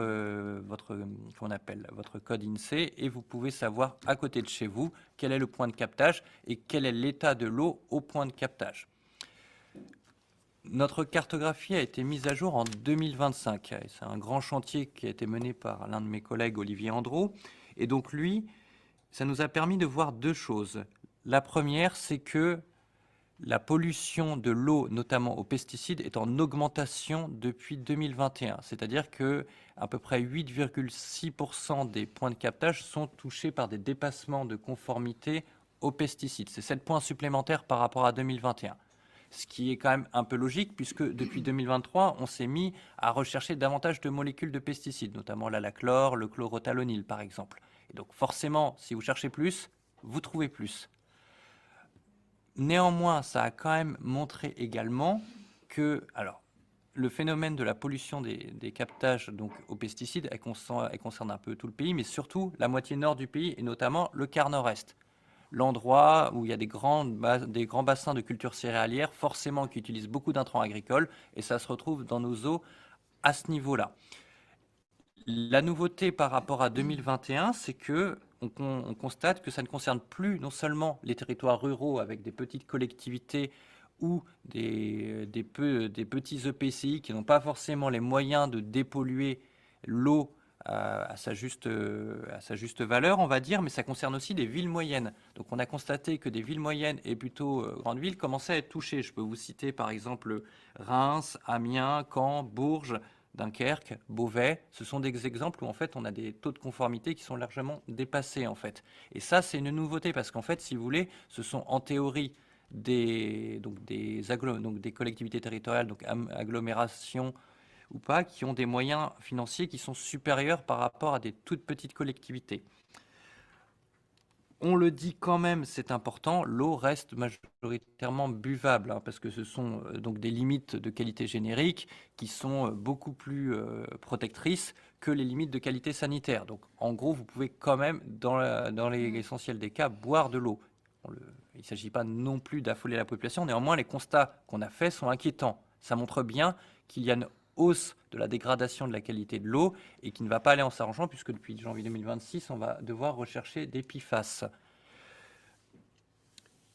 code INSEE, et vous pouvez savoir à côté de chez vous quel est le point de captage et quel est l'état de l'eau au point de captage. Notre cartographie a été mise à jour en 2025. C'est un grand chantier qui a été mené par l'un de mes collègues, Olivier Andreau, et donc lui, ça nous a permis de voir deux choses. La première, c'est que la pollution de l'eau, notamment aux pesticides, est en augmentation depuis 2021. C'est-à-dire qu'à peu près 8,6% des points de captage sont touchés par des dépassements de conformité aux pesticides. C'est 7 points supplémentaires par rapport à 2021. Ce qui est quand même un peu logique, puisque depuis 2023, on s'est mis à rechercher davantage de molécules de pesticides, notamment l'alachlore, le chlorothalonil, par exemple. Et donc forcément, si vous cherchez plus, vous trouvez plus. Néanmoins, ça a quand même montré également que, alors, le phénomène de la pollution des captages donc, aux pesticides, elle concerne un peu tout le pays, mais surtout la moitié nord du pays, et notamment le quart nord-est. L'endroit où il y a des grands bassins de culture céréalière, forcément qui utilisent beaucoup d'intrants agricoles, et ça se retrouve dans nos eaux à ce niveau-là. La nouveauté par rapport à 2021, c'est que on constate que ça ne concerne plus non seulement les territoires ruraux avec des petites collectivités ou des petits EPCI qui n'ont pas forcément les moyens de dépolluer l'eau à sa juste valeur, on va dire, mais ça concerne aussi des villes moyennes. Donc on a constaté que des villes moyennes et plutôt grandes villes commençaient à être touchées. Je peux vous citer par exemple Reims, Amiens, Caen, Bourges, Dunkerque, Beauvais, ce sont des exemples où en fait on a des taux de conformité qui sont largement dépassés en fait. Et ça c'est une nouveauté parce qu'en fait si vous voulez, ce sont en théorie des collectivités territoriales, donc agglomérations ou pas, qui ont des moyens financiers qui sont supérieurs par rapport à des toutes petites collectivités. On le dit quand même, c'est important, l'eau reste majoritairement buvable, parce que ce sont donc des limites de qualité générique qui sont beaucoup plus protectrices que les limites de qualité sanitaire. Donc en gros, vous pouvez quand même, dans l'essentiel des cas, boire de l'eau. Il ne s'agit pas non plus d'affoler la population, néanmoins les constats qu'on a faits sont inquiétants. Ça montre bien qu'il y a une hausse de la dégradation de la qualité de l'eau et qui ne va pas aller en s'arrangeant puisque depuis janvier 2026, on va devoir rechercher des PFAS.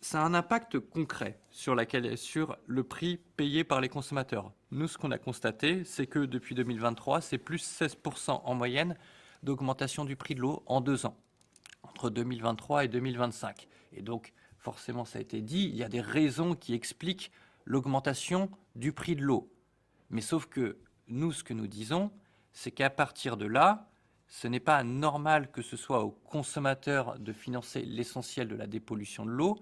Ça a un impact concret sur le prix payé par les consommateurs. Nous, ce qu'on a constaté, c'est que depuis 2023, c'est plus 16% en moyenne d'augmentation du prix de l'eau en 2 ans, entre 2023 et 2025. Et donc, forcément, ça a été dit, il y a des raisons qui expliquent l'augmentation du prix de l'eau. Mais sauf que nous, ce que nous disons, c'est qu'à partir de là, ce n'est pas normal que ce soit aux consommateurs de financer l'essentiel de la dépollution de l'eau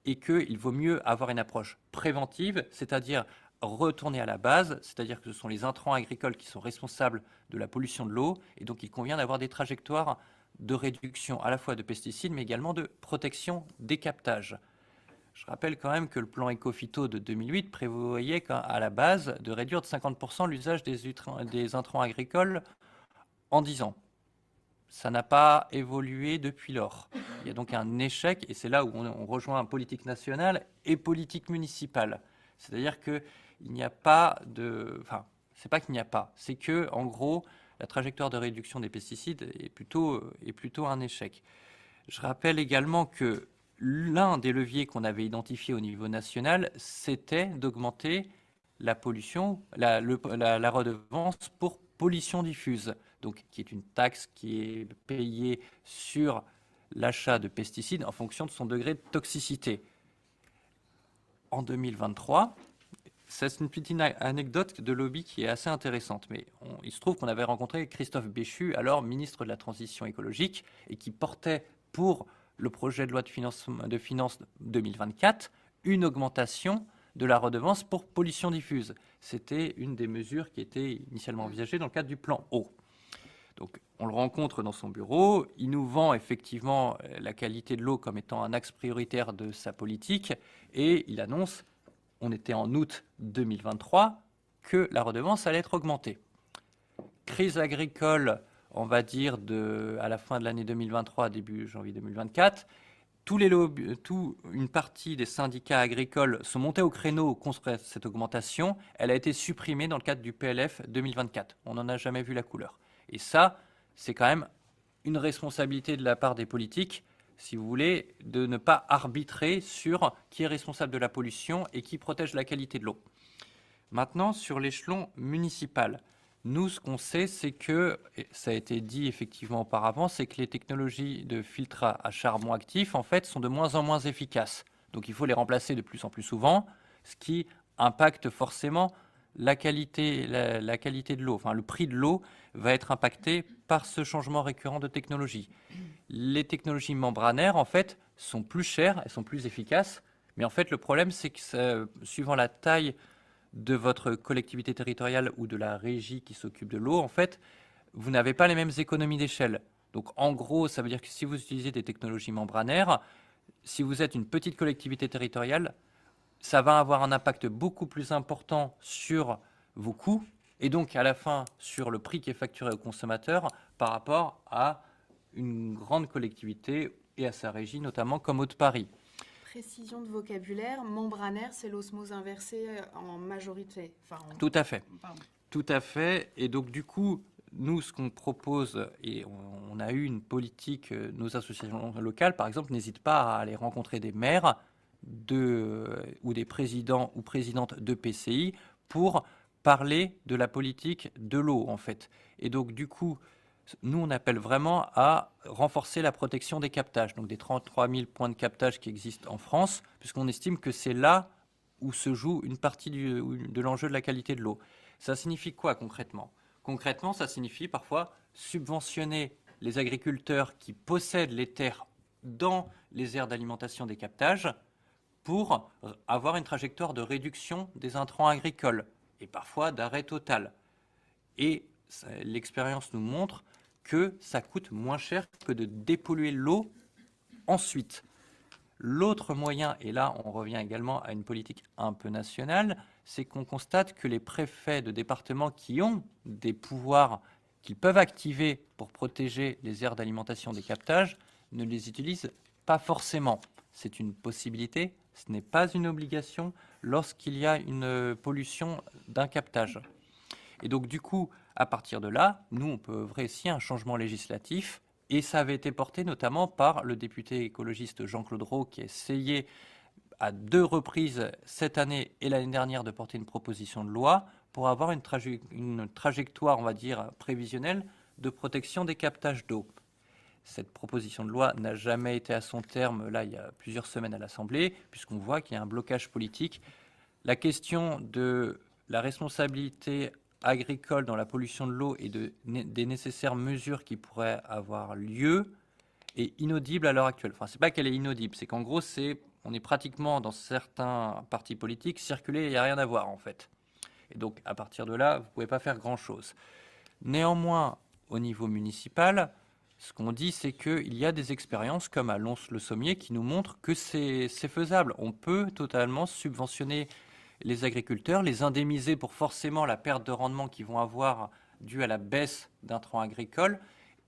et qu'il vaut mieux avoir une approche préventive, c'est-à-dire retourner à la base, c'est-à-dire que ce sont les intrants agricoles qui sont responsables de la pollution de l'eau, et donc il convient d'avoir des trajectoires de réduction à la fois de pesticides, mais également de protection des captages. Je rappelle quand même que le plan Éco-Phyto de 2008 prévoyait à la base de réduire de 50% l'usage des intrants agricoles en 10 ans. Ça n'a pas évolué depuis lors. Il y a donc un échec, et c'est là où on rejoint politique nationale et politique municipale. C'est-à-dire qu'il n'y a pas de... Enfin, c'est pas qu'il n'y a pas, c'est que, en gros, la trajectoire de réduction des pesticides est plutôt un échec. Je rappelle également que l'un des leviers qu'on avait identifié au niveau national, c'était d'augmenter la pollution, la redevance pour pollution diffuse, donc qui est une taxe qui est payée sur l'achat de pesticides en fonction de son degré de toxicité. En 2023, c'est une petite anecdote de lobby qui est assez intéressante, mais il se trouve qu'on avait rencontré Christophe Béchu, alors ministre de la Transition écologique, et qui portait pour le projet de loi de finances 2024 une augmentation de la redevance pour pollution diffuse. C'était une des mesures qui était initialement envisagée dans le cadre du plan eau. Donc, on le rencontre dans son bureau, il nous vend effectivement la qualité de l'eau comme étant un axe prioritaire de sa politique, et il annonce, on était en août 2023, que la redevance allait être augmentée. Crise agricole, on va dire, à la fin de l'année 2023, début janvier 2024, une partie des syndicats agricoles sont montés au créneau contre cette augmentation. Elle a été supprimée dans le cadre du PLF 2024. On n'en a jamais vu la couleur. Et ça, c'est quand même une responsabilité de la part des politiques, si vous voulez, de ne pas arbitrer sur qui est responsable de la pollution et qui protège la qualité de l'eau. Maintenant, sur l'échelon municipal, nous, ce qu'on sait, c'est que, et ça a été dit effectivement auparavant, c'est que les technologies de filtre à charbon actif, en fait, sont de moins en moins efficaces. Donc, il faut les remplacer de plus en plus souvent, ce qui impacte forcément la qualité de l'eau. Enfin, le prix de l'eau va être impacté par ce changement récurrent de technologie. Les technologies membranaires, en fait, sont plus chères, elles sont plus efficaces, mais en fait, le problème, c'est que suivant la taille de votre collectivité territoriale ou de la régie qui s'occupe de l'eau, en fait, vous n'avez pas les mêmes économies d'échelle. Donc, en gros, ça veut dire que si vous utilisez des technologies membranaires, si vous êtes une petite collectivité territoriale, ça va avoir un impact beaucoup plus important sur vos coûts et donc à la fin sur le prix qui est facturé au consommateur par rapport à une grande collectivité et à sa régie, notamment comme Haute-Paris. Précision de vocabulaire, membranaire, c'est l'osmose inversée en majorité. Tout à fait. Pardon. Tout à fait. Et donc, du coup, nous, ce qu'on propose, et on a eu une politique, nos associations locales, par exemple, n'hésitent pas à aller rencontrer des maires ou des présidents ou présidentes de PCI pour parler de la politique de l'eau, en fait. Et donc, du coup, nous, on appelle vraiment à renforcer la protection des captages, donc des 33 000 points de captage qui existent en France, puisqu'on estime que c'est là où se joue une partie de l'enjeu de la qualité de l'eau. Ça signifie quoi concrètement ? Concrètement, ça signifie parfois subventionner les agriculteurs qui possèdent les terres dans les aires d'alimentation des captages pour avoir une trajectoire de réduction des intrants agricoles et parfois d'arrêt total. Et l'expérience nous montre que ça coûte moins cher que de dépolluer l'eau ensuite. L'autre moyen, et là on revient également à une politique un peu nationale, c'est qu'on constate que les préfets de départements qui ont des pouvoirs qu'ils peuvent activer pour protéger les aires d'alimentation des captages ne les utilisent pas forcément. C'est une possibilité, ce n'est pas une obligation lorsqu'il y a une pollution d'un captage. Et donc du coup, à partir de là, nous on peut œuvrer ici un changement législatif. Et ça avait été porté notamment par le député écologiste Jean-Claude Rau qui a essayé à 2 reprises cette année et l'année dernière de porter une proposition de loi pour avoir une trajectoire, on va dire, prévisionnelle de protection des captages d'eau. Cette proposition de loi n'a jamais été à son terme, là, il y a plusieurs semaines à l'Assemblée, puisqu'on voit qu'il y a un blocage politique. La question de la responsabilité agricole dans la pollution de l'eau et des nécessaires mesures qui pourraient avoir lieu est inaudible à l'heure actuelle. Enfin, c'est pas qu'elle est inaudible, c'est qu'en gros, on est pratiquement dans certains partis politiques circulés, il n'y a rien à voir en fait. Et donc à partir de là, vous ne pouvez pas faire grand-chose. Néanmoins, au niveau municipal, ce qu'on dit, c'est qu'il y a des expériences comme à Lons-le-Sommier qui nous montrent que c'est faisable. On peut totalement subventionner les agriculteurs, les indemniser pour forcément la perte de rendement qu'ils vont avoir due à la baisse d'intrants agricoles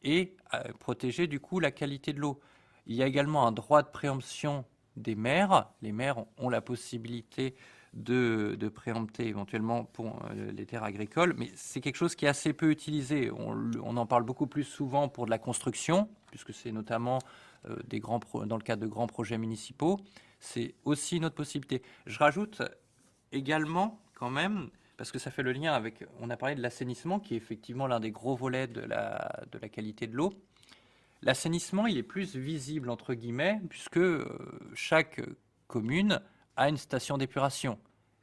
et protéger du coup la qualité de l'eau. Il y a également un droit de préemption des maires. Les maires ont la possibilité de préempter éventuellement pour les terres agricoles, mais c'est quelque chose qui est assez peu utilisé. On en parle beaucoup plus souvent pour de la construction, puisque c'est notamment dans le cadre de grands projets municipaux. C'est aussi une autre possibilité. Je rajoute également, quand même, parce que ça fait le lien avec, on a parlé de l'assainissement, qui est effectivement l'un des gros volets de la qualité de l'eau. L'assainissement, il est plus visible, entre guillemets, puisque chaque commune a une station d'épuration,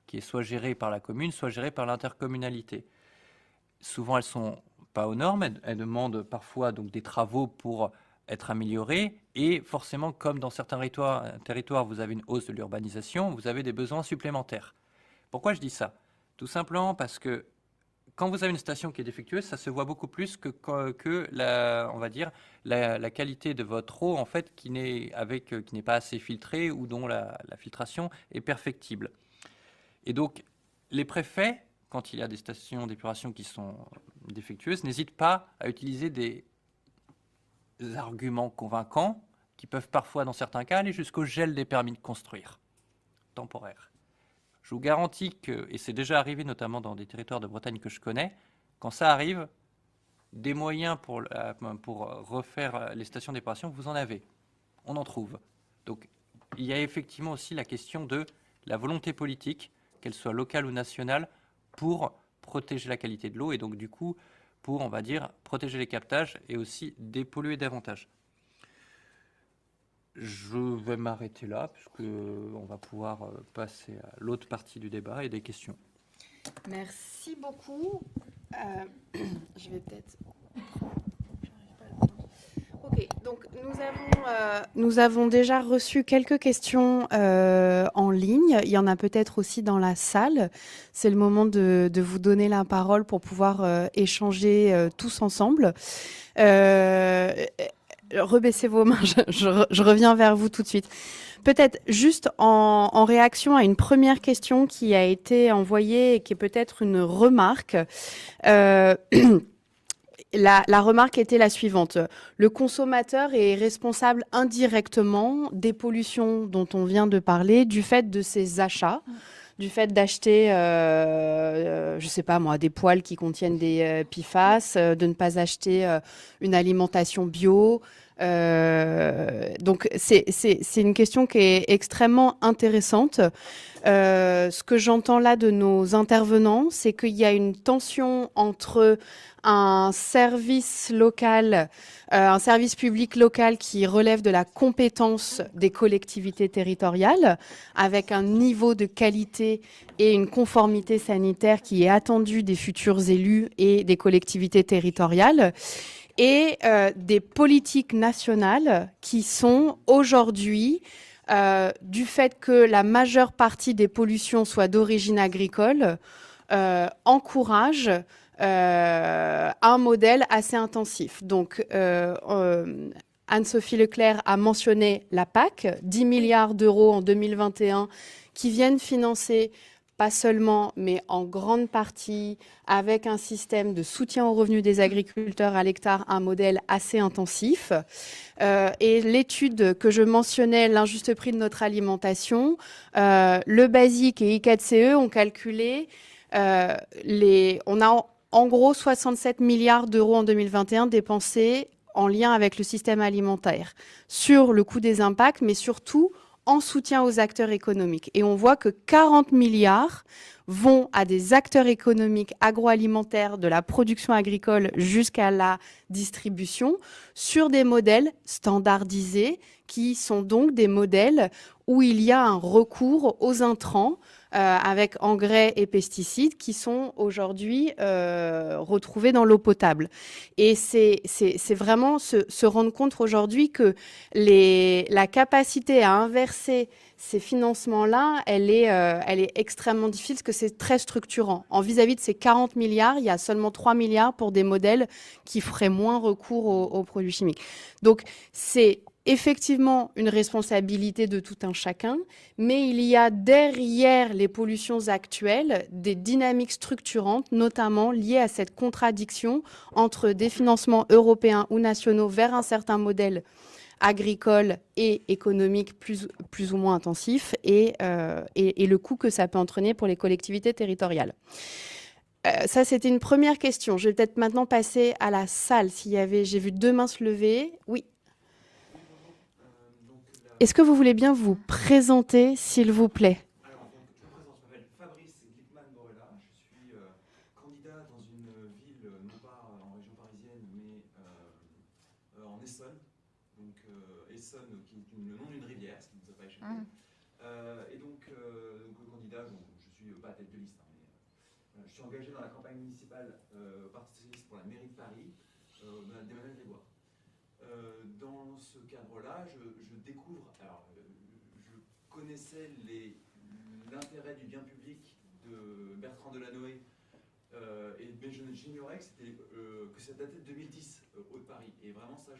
qui est soit gérée par la commune, soit gérée par l'intercommunalité. Souvent, elles ne sont pas aux normes, elles demandent parfois donc, des travaux pour être améliorées, et forcément, comme dans certains territoires, vous avez une hausse de l'urbanisation, vous avez des besoins supplémentaires. Pourquoi je dis ça? Tout simplement parce que quand vous avez une station qui est défectueuse, ça se voit beaucoup plus que on va dire, la qualité de votre eau, en fait, qui n'est pas assez filtrée ou dont la filtration est perfectible. Et donc, les préfets, quand il y a des stations d'épuration qui sont défectueuses, n'hésitent pas à utiliser des arguments convaincants qui peuvent parfois, dans certains cas, aller jusqu'au gel des permis de construire temporaires. Je vous garantis que, et c'est déjà arrivé notamment dans des territoires de Bretagne que je connais, quand ça arrive, des moyens pour refaire les stations d'épuration, vous en avez. On en trouve. Donc, il y a effectivement aussi la question de la volonté politique, qu'elle soit locale ou nationale, pour protéger la qualité de l'eau et donc du coup, pour, on va dire, protéger les captages et aussi dépolluer davantage. Je vais m'arrêter là, puisqu'on va pouvoir passer à l'autre partie du débat et des questions. Merci beaucoup. Je vais peut-être... Ok, donc nous avons déjà reçu quelques questions en ligne. Il y en a peut-être aussi dans la salle. C'est le moment de vous donner la parole pour pouvoir échanger tous ensemble. Rebaissez vos mains, je reviens vers vous tout de suite. Peut-être juste en réaction à une première question qui a été envoyée et qui est peut-être une remarque. La remarque était la suivante. Le consommateur est responsable indirectement des pollutions dont on vient de parler du fait de ses achats, du fait d'acheter, je sais pas moi, des poêles qui contiennent des PFAS, de ne pas acheter une alimentation bio. Donc c'est une question qui est extrêmement intéressante. Ce que j'entends là de nos intervenants, c'est qu'il y a une tension entre un service local, un service public local qui relève de la compétence des collectivités territoriales, avec un niveau de qualité et une conformité sanitaire qui est attendue des futurs élus et des collectivités territoriales, et des politiques nationales qui sont aujourd'hui, du fait que la majeure partie des pollutions soit d'origine agricole, encouragent un modèle assez intensif. Donc, Anne-Sophie Leclerc a mentionné la PAC, 10 milliards d'euros en 2021 qui viennent financer pas seulement, mais en grande partie, avec un système de soutien aux revenus des agriculteurs à l'hectare, un modèle assez intensif. Et l'étude que je mentionnais, l'injuste prix de notre alimentation, le BASIC et I4CE ont calculé, on a en gros 67 milliards d'euros en 2021 dépensés en lien avec le système alimentaire, sur le coût des impacts, mais surtout en soutien aux acteurs économiques. Et on voit que 40 milliards vont à des acteurs économiques agroalimentaires, de la production agricole jusqu'à la distribution, sur des modèles standardisés, qui sont donc des modèles où il y a un recours aux intrants avec engrais et pesticides qui sont aujourd'hui retrouvés dans l'eau potable. Et c'est vraiment se rendre compte aujourd'hui que la capacité à inverser ces financements-là, elle est extrêmement difficile parce que c'est très structurant. En vis-à-vis de ces 40 milliards, il y a seulement 3 milliards pour des modèles qui feraient moins recours aux produits chimiques. Donc, c'est effectivement une responsabilité de tout un chacun, mais il y a derrière les pollutions actuelles des dynamiques structurantes, notamment liées à cette contradiction entre des financements européens ou nationaux vers un certain modèle agricole et économique plus ou moins intensif et le coût que ça peut entraîner pour les collectivités territoriales. Ça, c'était une première question. Je vais peut-être maintenant passer à la salle. J'ai vu 2 mains se lever. Oui. Est-ce que vous voulez bien vous présenter, s'il vous plaît? Alors, donc, je me présente, je m'appelle Fabrice Glickman-Borella. Je suis candidat dans une ville, non pas en région parisienne, mais en Essonne. Donc, Essonne, qui est le nom d'une rivière, ce qui ne nous a pas échappé. Et donc, candidat, bon, je suis pas tête de liste, hein, mais je suis engagé dans la campagne municipale au Parti socialiste pour la mairie de Paris, d'Emmanuel Desbois. Dans ce cadre-là, je découvre, alors je connaissais l'intérêt du bien public de Bertrand Delanoë, mais j'ignorais que ça datait de 2010 au de Paris. Et vraiment ça,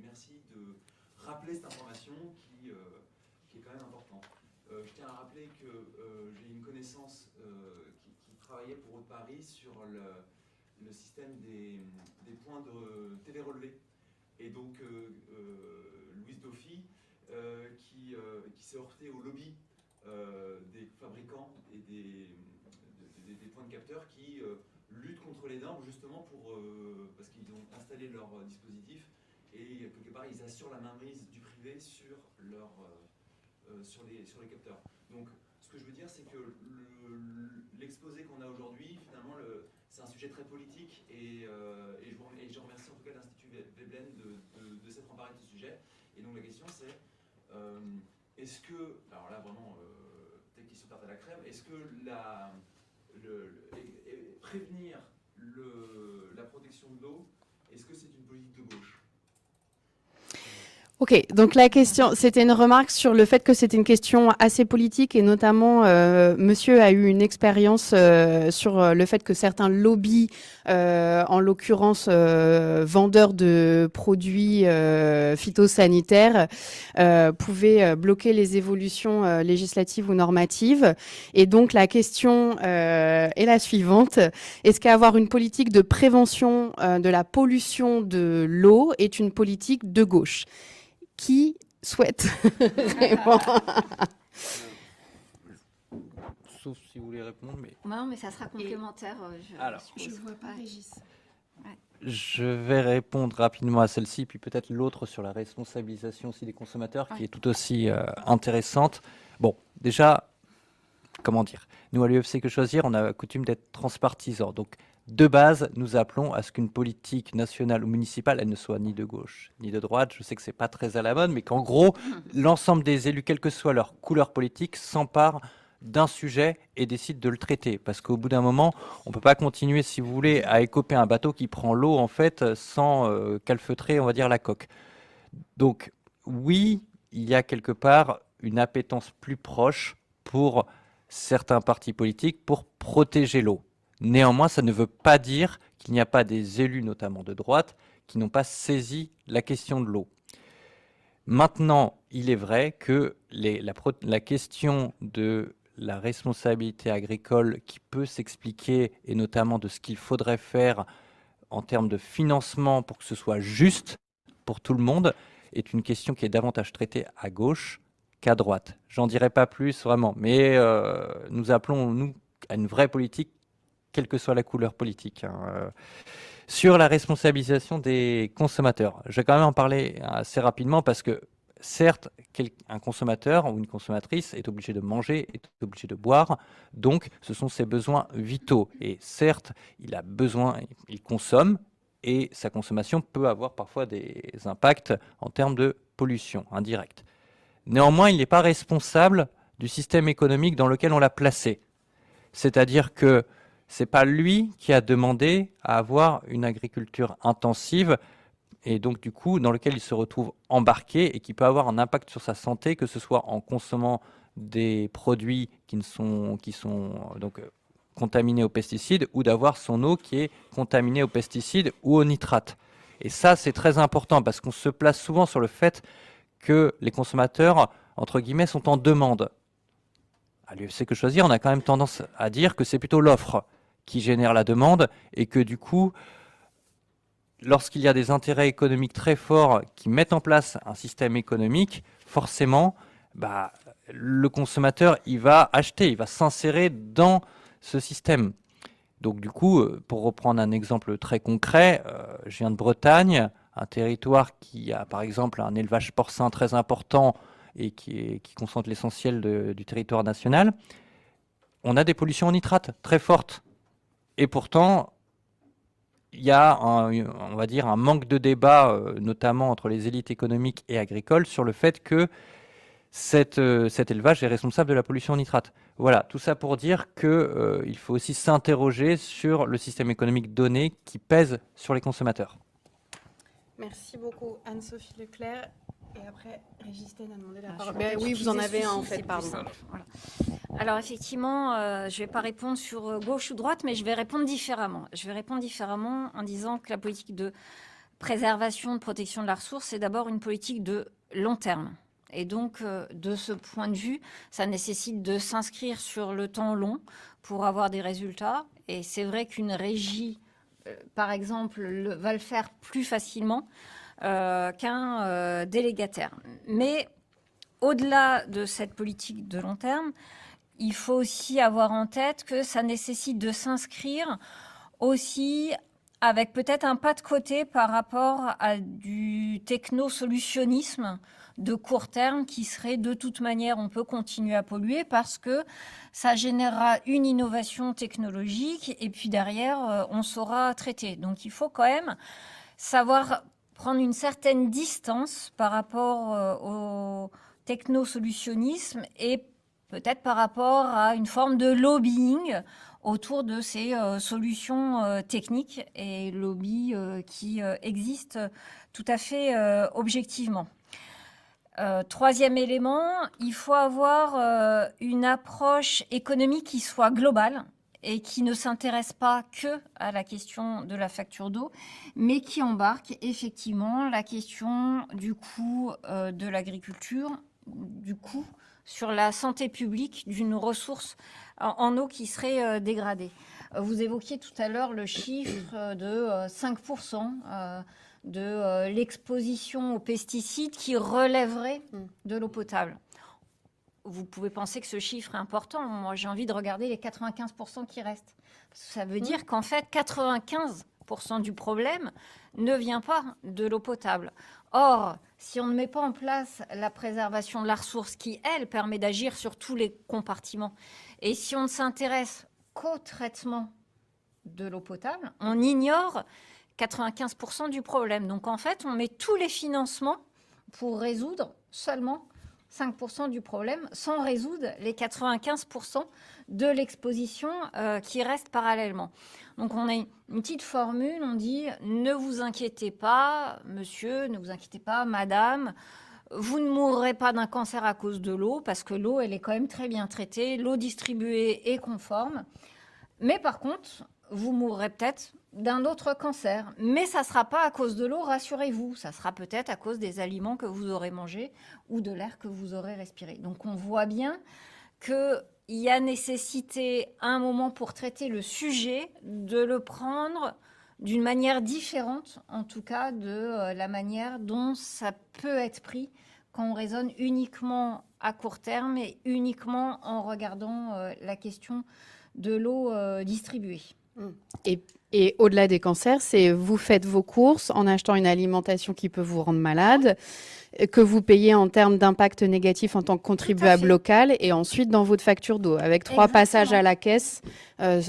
merci de rappeler cette information qui est quand même importante. Je tiens à rappeler que j'ai une connaissance qui travaillait pour Haut-de-Paris sur le système des points de télé-relevés. Et donc, Louise Dauphy, qui s'est heurtée au lobby des fabricants et des points de capteurs qui luttent contre les normes, justement, parce qu'ils ont installé leur dispositif et, quelque part, ils assurent la mainmise du privé sur les capteurs. Donc, ce que je veux dire, c'est que l'exposé qu'on a aujourd'hui, finalement, c'est un sujet très politique et je remercie en tout cas l'Institut Veblen de s'être emparé de ce sujet. Et donc la question c'est, est-ce que, alors là vraiment, peut-être question tarte à la crème, est-ce que prévenir la protection de l'eau, est-ce que c'est une politique de gauche ? Ok, donc la question, c'était une remarque sur le fait que c'était une question assez politique et notamment, monsieur a eu une expérience sur le fait que certains lobbies, en l'occurrence vendeurs de produits phytosanitaires, pouvaient bloquer les évolutions législatives ou normatives. Et donc la question est la suivante. Est-ce qu'avoir une politique de prévention de la pollution de l'eau est une politique de gauche ? Qui souhaite répondre? Sauf si vous voulez répondre, mais... Non, mais ça sera complémentaire. Je ne vois pas Régis. Je vais répondre rapidement à celle-ci, puis peut-être l'autre sur la responsabilisation aussi des consommateurs, qui est tout aussi intéressante. Bon, déjà, comment dire, nous à l'UFC Que Choisir, on a coutume d'être transpartisan. Donc, de base, nous appelons à ce qu'une politique nationale ou municipale, elle ne soit ni de gauche ni de droite. Je sais que c'est pas très à la mode, mais qu'en gros, l'ensemble des élus, quelle que soit leur couleur politique, s'emparent d'un sujet et décident de le traiter. Parce qu'au bout d'un moment, on peut pas continuer, si vous voulez, à écoper un bateau qui prend l'eau, en fait, sans calfeutrer, on va dire, la coque. Donc, oui, il y a quelque part une appétence plus proche pour certains partis politiques pour protéger l'eau. Néanmoins, ça ne veut pas dire qu'il n'y a pas des élus, notamment de droite, qui n'ont pas saisi la question de l'eau. Maintenant, il est vrai que la question de la responsabilité agricole qui peut s'expliquer, et notamment de ce qu'il faudrait faire en termes de financement pour que ce soit juste pour tout le monde, est une question qui est davantage traitée à gauche qu'à droite. J'en dirai pas plus, vraiment, mais nous appelons, nous, à une vraie politique, quelle que soit la couleur politique. Sur la responsabilisation des consommateurs, je vais quand même en parler assez rapidement parce que, certes, un consommateur ou une consommatrice est obligé de manger, est obligé de boire, donc ce sont ses besoins vitaux. Et certes, il a besoin, il consomme, et sa consommation peut avoir parfois des impacts en termes de pollution indirecte. Néanmoins, il n'est pas responsable du système économique dans lequel on l'a placé. C'est-à-dire que c'est pas lui qui a demandé à avoir une agriculture intensive et donc du coup dans lequel il se retrouve embarqué et qui peut avoir un impact sur sa santé, que ce soit en consommant des produits qui sont donc contaminés aux pesticides ou d'avoir son eau qui est contaminée aux pesticides ou aux nitrates. Et ça, c'est très important parce qu'on se place souvent sur le fait que les consommateurs, entre guillemets, sont en demande. À l'UFC Que Choisir, on a quand même tendance à dire que c'est plutôt l'offre qui génère la demande et que du coup, lorsqu'il y a des intérêts économiques très forts qui mettent en place un système économique, forcément, le consommateur, il va acheter, il va s'insérer dans ce système. Donc du coup, pour reprendre un exemple très concret, je viens de Bretagne, un territoire qui a par exemple un élevage porcin très important et qui concentre l'essentiel du territoire national. On a des pollutions en nitrate très fortes. Et pourtant, il y a on va dire un manque de débat, notamment entre les élites économiques et agricoles, sur le fait que cet élevage est responsable de la pollution en nitrate. Voilà, tout ça pour dire qu'il faut aussi s'interroger sur le système économique donné qui pèse sur les consommateurs. Merci beaucoup Anne-Sophie Leclerc. Et après, Régis Ten a demandé la Je parole. vais Oui, vous en utiliser avez un en celui-ci, fait, c'est plus pardon. simple, voilà. Alors effectivement, je ne vais pas répondre sur gauche ou droite, mais je vais répondre différemment. Je vais répondre différemment en disant que la politique de préservation, de protection de la ressource, c'est d'abord une politique de long terme. Et donc, de ce point de vue, ça nécessite de s'inscrire sur le temps long pour avoir des résultats. Et c'est vrai qu'une régie, par exemple, va le faire plus facilement qu'un délégataire. Mais au-delà de cette politique de long terme, il faut aussi avoir en tête que ça nécessite de s'inscrire aussi avec peut-être un pas de côté par rapport à du technosolutionnisme de court terme qui serait de toute manière, on peut continuer à polluer parce que ça générera une innovation technologique et puis derrière, on saura traiter. Donc il faut quand même savoir prendre une certaine distance par rapport au technosolutionnisme et peut-être par rapport à une forme de lobbying autour de ces solutions techniques et lobby qui existent tout à fait objectivement. Troisième élément, il faut avoir une approche économique qui soit globale et qui ne s'intéresse pas que à la question de la facture d'eau, mais qui embarque effectivement la question du coût de l'agriculture, du coût sur la santé publique d'une ressource en eau qui serait dégradée. Vous évoquiez tout à l'heure le chiffre de 5% de l'exposition aux pesticides qui relèverait de l'eau potable. Vous pouvez penser que ce chiffre est important. Moi, j'ai envie de regarder les 95% qui restent. Ça veut dire qu'en fait, 95% du problème ne vient pas de l'eau potable. Or, si on ne met pas en place la préservation de la ressource qui, elle, permet d'agir sur tous les compartiments, et si on ne s'intéresse qu'au traitement de l'eau potable, on ignore 95% du problème. Donc, en fait, on met tous les financements pour résoudre seulement 5% du problème sans résoudre les 95% de l'exposition qui reste parallèlement. Donc on a une petite formule, on dit ne vous inquiétez pas, monsieur, ne vous inquiétez pas, madame, vous ne mourrez pas d'un cancer à cause de l'eau parce que l'eau, elle est quand même très bien traitée, l'eau distribuée est conforme. Mais par contre, vous mourrez peut-être d'un autre cancer. Mais ça ne sera pas à cause de l'eau, rassurez-vous. Ça sera peut-être à cause des aliments que vous aurez mangés ou de l'air que vous aurez respiré. Donc on voit bien qu'il y a nécessité, à un moment, pour traiter le sujet, de le prendre d'une manière différente, en tout cas de la manière dont ça peut être pris quand on raisonne uniquement à court terme et uniquement en regardant la question de l'eau distribuée. Et Et au-delà des cancers, c'est vous faites vos courses en achetant une alimentation qui peut vous rendre malade, que vous payez en termes d'impact négatif en tant que contribuable local, et ensuite dans votre facture d'eau, avec 3 passages à la caisse,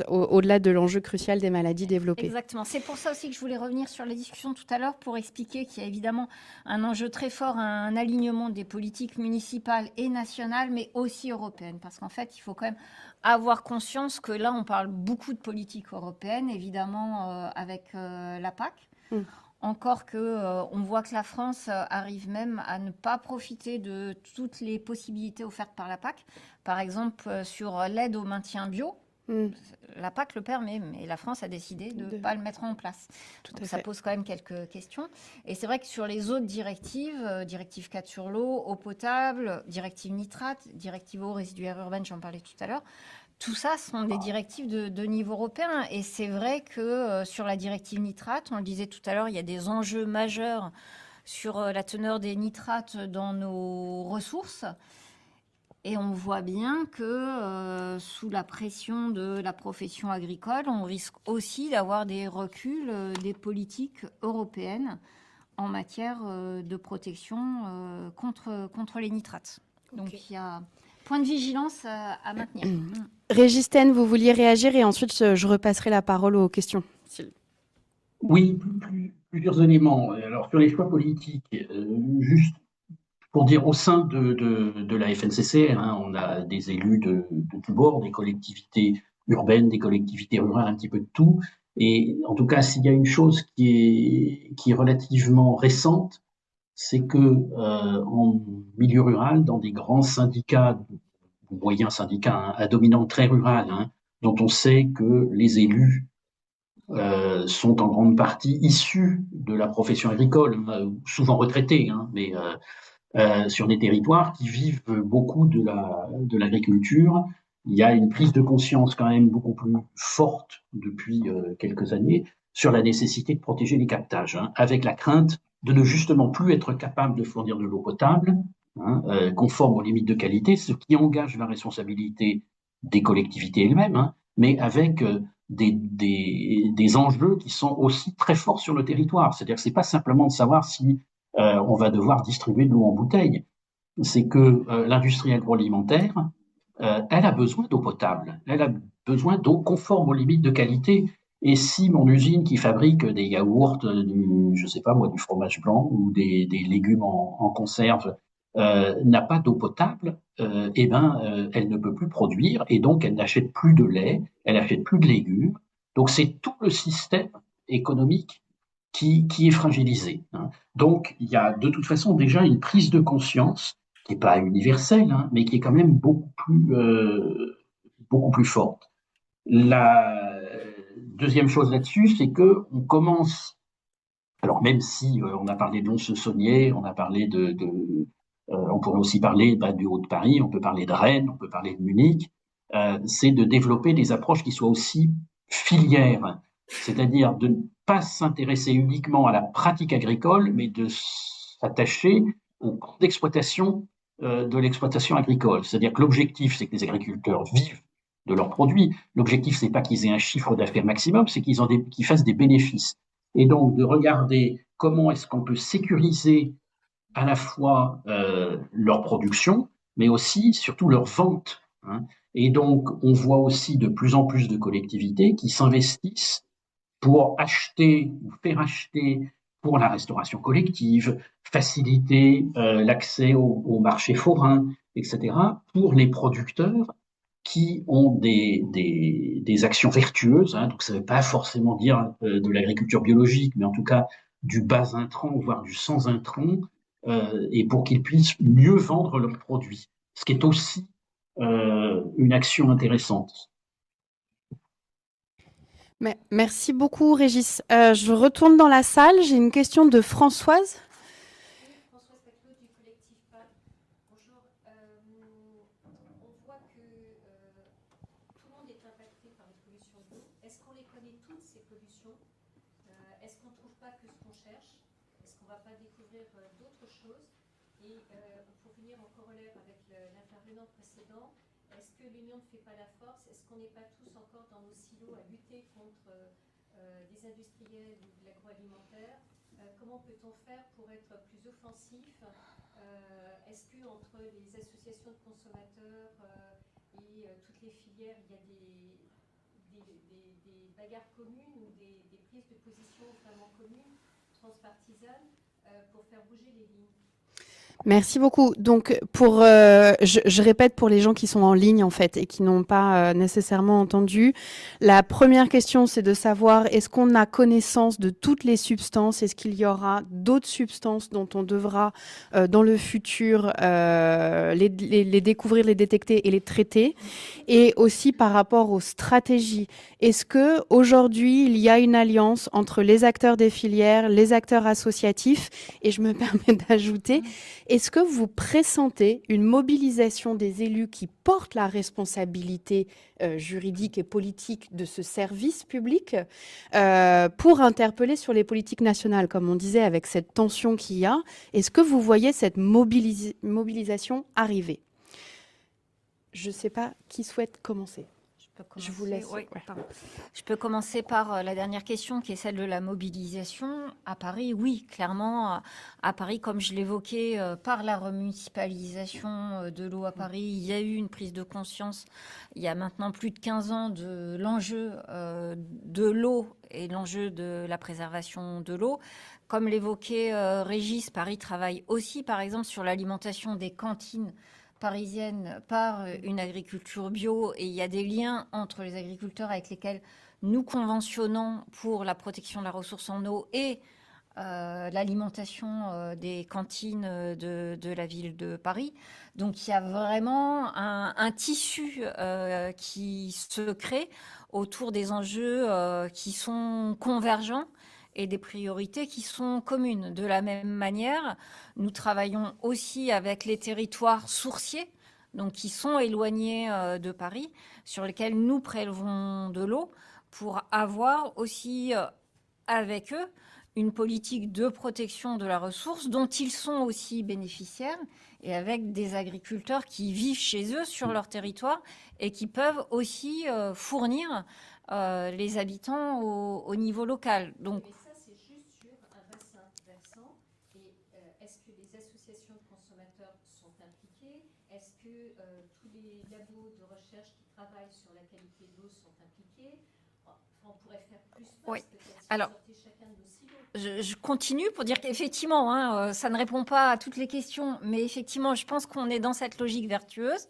au-delà de l'enjeu crucial des maladies développées. Exactement. C'est pour ça aussi que je voulais revenir sur la discussion tout à l'heure pour expliquer qu'il y a évidemment un enjeu très fort, un alignement des politiques municipales et nationales, mais aussi européennes. Parce qu'en fait, il faut quand même avoir conscience que là, on parle beaucoup de politique européenne, évidemment, avec la PAC. Encore que on voit que la France arrive même à ne pas profiter de toutes les possibilités offertes par la PAC. Par exemple, sur l'aide au maintien bio, la PAC le permet, mais la France a décidé de ne pas le mettre en place. Donc ça pose quand même quelques questions. Et c'est vrai que sur les autres directives, directive 4 sur l'eau, eau potable, directive nitrate, directive eau résiduaire urbaine, j'en parlais tout à l'heure, tout ça sont des directives de niveau européen. Et c'est vrai que sur la directive nitrate, on le disait tout à l'heure, il y a des enjeux majeurs sur la teneur des nitrates dans nos ressources. Et on voit bien que sous la pression de la profession agricole, on risque aussi d'avoir des reculs des politiques européennes en matière de protection contre les nitrates. Donc il y a point de vigilance à maintenir. Régis Ten, vous vouliez réagir et ensuite je repasserai la parole aux questions. Oui, plusieurs éléments. Alors, sur les choix politiques, juste pour dire, au sein de la FNCCR, on a des élus de tous bords, des collectivités urbaines, des collectivités rurales, un petit peu de tout. Et en tout cas, s'il y a une chose qui est relativement récente, c'est que en milieu rural, dans des grands syndicats, moyens syndicats à dominante très rurale, dont on sait que les élus sont en grande partie issus de la profession agricole, souvent retraités, mais sur des territoires qui vivent beaucoup de l'agriculture. Il y a une prise de conscience quand même beaucoup plus forte depuis quelques années sur la nécessité de protéger les captages, avec la crainte de ne justement plus être capable de fournir de l'eau potable, conforme aux limites de qualité, ce qui engage la responsabilité des collectivités elles-mêmes, mais avec des enjeux qui sont aussi très forts sur le territoire. C'est-à-dire que c'est pas simplement de savoir si on va devoir distribuer de l'eau en bouteille. C'est que l'industrie agroalimentaire, elle a besoin d'eau potable, elle a besoin d'eau conforme aux limites de qualité. Et si mon usine qui fabrique des yaourts, je sais pas moi, du fromage blanc ou des légumes en conserve n'a pas d'eau potable, elle ne peut plus produire et donc elle n'achète plus de lait, elle n'achète plus de légumes. Donc c'est tout le système économique qui est fragilisé. Donc il y a de toute façon déjà une prise de conscience qui n'est pas universelle, mais qui est quand même beaucoup plus forte. La deuxième chose là-dessus, c'est que on commence, alors même si on a parlé de Lons-le-Saunier, on a parlé on pourrait aussi parler du Haut-de-Paris, on peut parler de Rennes, on peut parler de Munich, c'est de développer des approches qui soient aussi filières, c'est-à-dire de ne pas s'intéresser uniquement à la pratique agricole, mais de s'attacher au coût d'exploitation de l'exploitation agricole. C'est-à-dire que l'objectif, c'est que les agriculteurs vivent de leurs produits. L'objectif, c'est pas qu'ils aient un chiffre d'affaires maximum, c'est qu'ils fassent des bénéfices. Et donc, de regarder comment est-ce qu'on peut sécuriser à la fois leur production, mais aussi, surtout, leur vente. Et donc, on voit aussi de plus en plus de collectivités qui s'investissent pour acheter ou faire acheter pour la restauration collective, faciliter l'accès au marché forain, etc., pour les producteurs qui ont des actions vertueuses. Donc, ça ne veut pas forcément dire de l'agriculture biologique, mais en tout cas du bas intrant, voire du sans intrant, et pour qu'ils puissent mieux vendre leurs produits, ce qui est aussi une action intéressante. Merci beaucoup, Régis. Je retourne dans la salle. J'ai une question de Françoise. Françoise Patelot du collectif PAP. Bonjour. On voit que tout le monde est impacté par les pollutions d'eau. Est-ce qu'on les connaît toutes, ces pollutions? Est-ce qu'on ne trouve pas que ce qu'on cherche? Est-ce qu'on ne va pas découvrir d'autres choses? Et pour venir en corollaire avec l'intervenant précédent, est-ce que l'union ne fait pas la force? Est-ce qu'on n'est pas tous encore dans nos silos à lutter contre des industriels ou de l'agroalimentaire, comment peut-on faire pour être plus offensif? Est-ce que entre les associations de consommateurs et toutes les filières, il y a des bagarres communes ou des prises de position vraiment communes, transpartisanes, pour faire bouger les lignes? Merci beaucoup. Donc, je répète pour les gens qui sont en ligne en fait et qui n'ont pas nécessairement entendu. La première question, c'est de savoir est-ce qu'on a connaissance de toutes les substances? Est-ce qu'il y aura d'autres substances dont on devra dans le futur les découvrir, les détecter et les traiter? Et aussi par rapport aux stratégies. Est-ce que aujourd'hui il y a une alliance entre les acteurs des filières, les acteurs associatifs? Et je me permets d'ajouter, est-ce que vous pressentez une mobilisation des élus qui portent la responsabilité juridique et politique de ce service public pour interpeller sur les politiques nationales, comme on disait, avec cette tension qu'il y a? Est-ce que vous voyez cette mobilisation arriver? Je ne sais pas qui souhaite commencer. Je vous laisse. Oui, Ouais. pardon. Je peux commencer par la dernière question qui est celle de la mobilisation. À Paris, oui, clairement, à Paris, comme je l'évoquais, par la remunicipalisation de l'eau à Paris, il y a eu une prise de conscience il y a maintenant plus de 15 ans de l'enjeu de l'eau et l'enjeu de la préservation de l'eau. Comme l'évoquait Régis, Paris travaille aussi, par exemple, sur l'alimentation des cantines parisienne par une agriculture bio, et il y a des liens entre les agriculteurs avec lesquels nous conventionnons pour la protection de la ressource en eau et l'alimentation des cantines de la ville de Paris. Donc il y a vraiment un tissu qui se crée autour des enjeux qui sont convergents et des priorités qui sont communes. De la même manière, nous travaillons aussi avec les territoires sourciers, donc qui sont éloignés de Paris, sur lesquels nous prélevons de l'eau, pour avoir aussi avec eux une politique de protection de la ressource dont ils sont aussi bénéficiaires, et avec des agriculteurs qui vivent chez eux sur leur territoire et qui peuvent aussi fournir les habitants au niveau local. Donc, Mais ça, c'est juste sur un bassin versant. Et est-ce que les associations de consommateurs sont impliquées? Est-ce que tous les labos de recherche qui travaillent sur la qualité de l'eau sont impliqués? Enfin, on pourrait faire plus vaste, Oui. peut-être, si Alors, on sortait chacun de nos silos. je continue pour dire qu'effectivement, ça ne répond pas à toutes les questions, mais effectivement, je pense qu'on est dans cette logique vertueuse,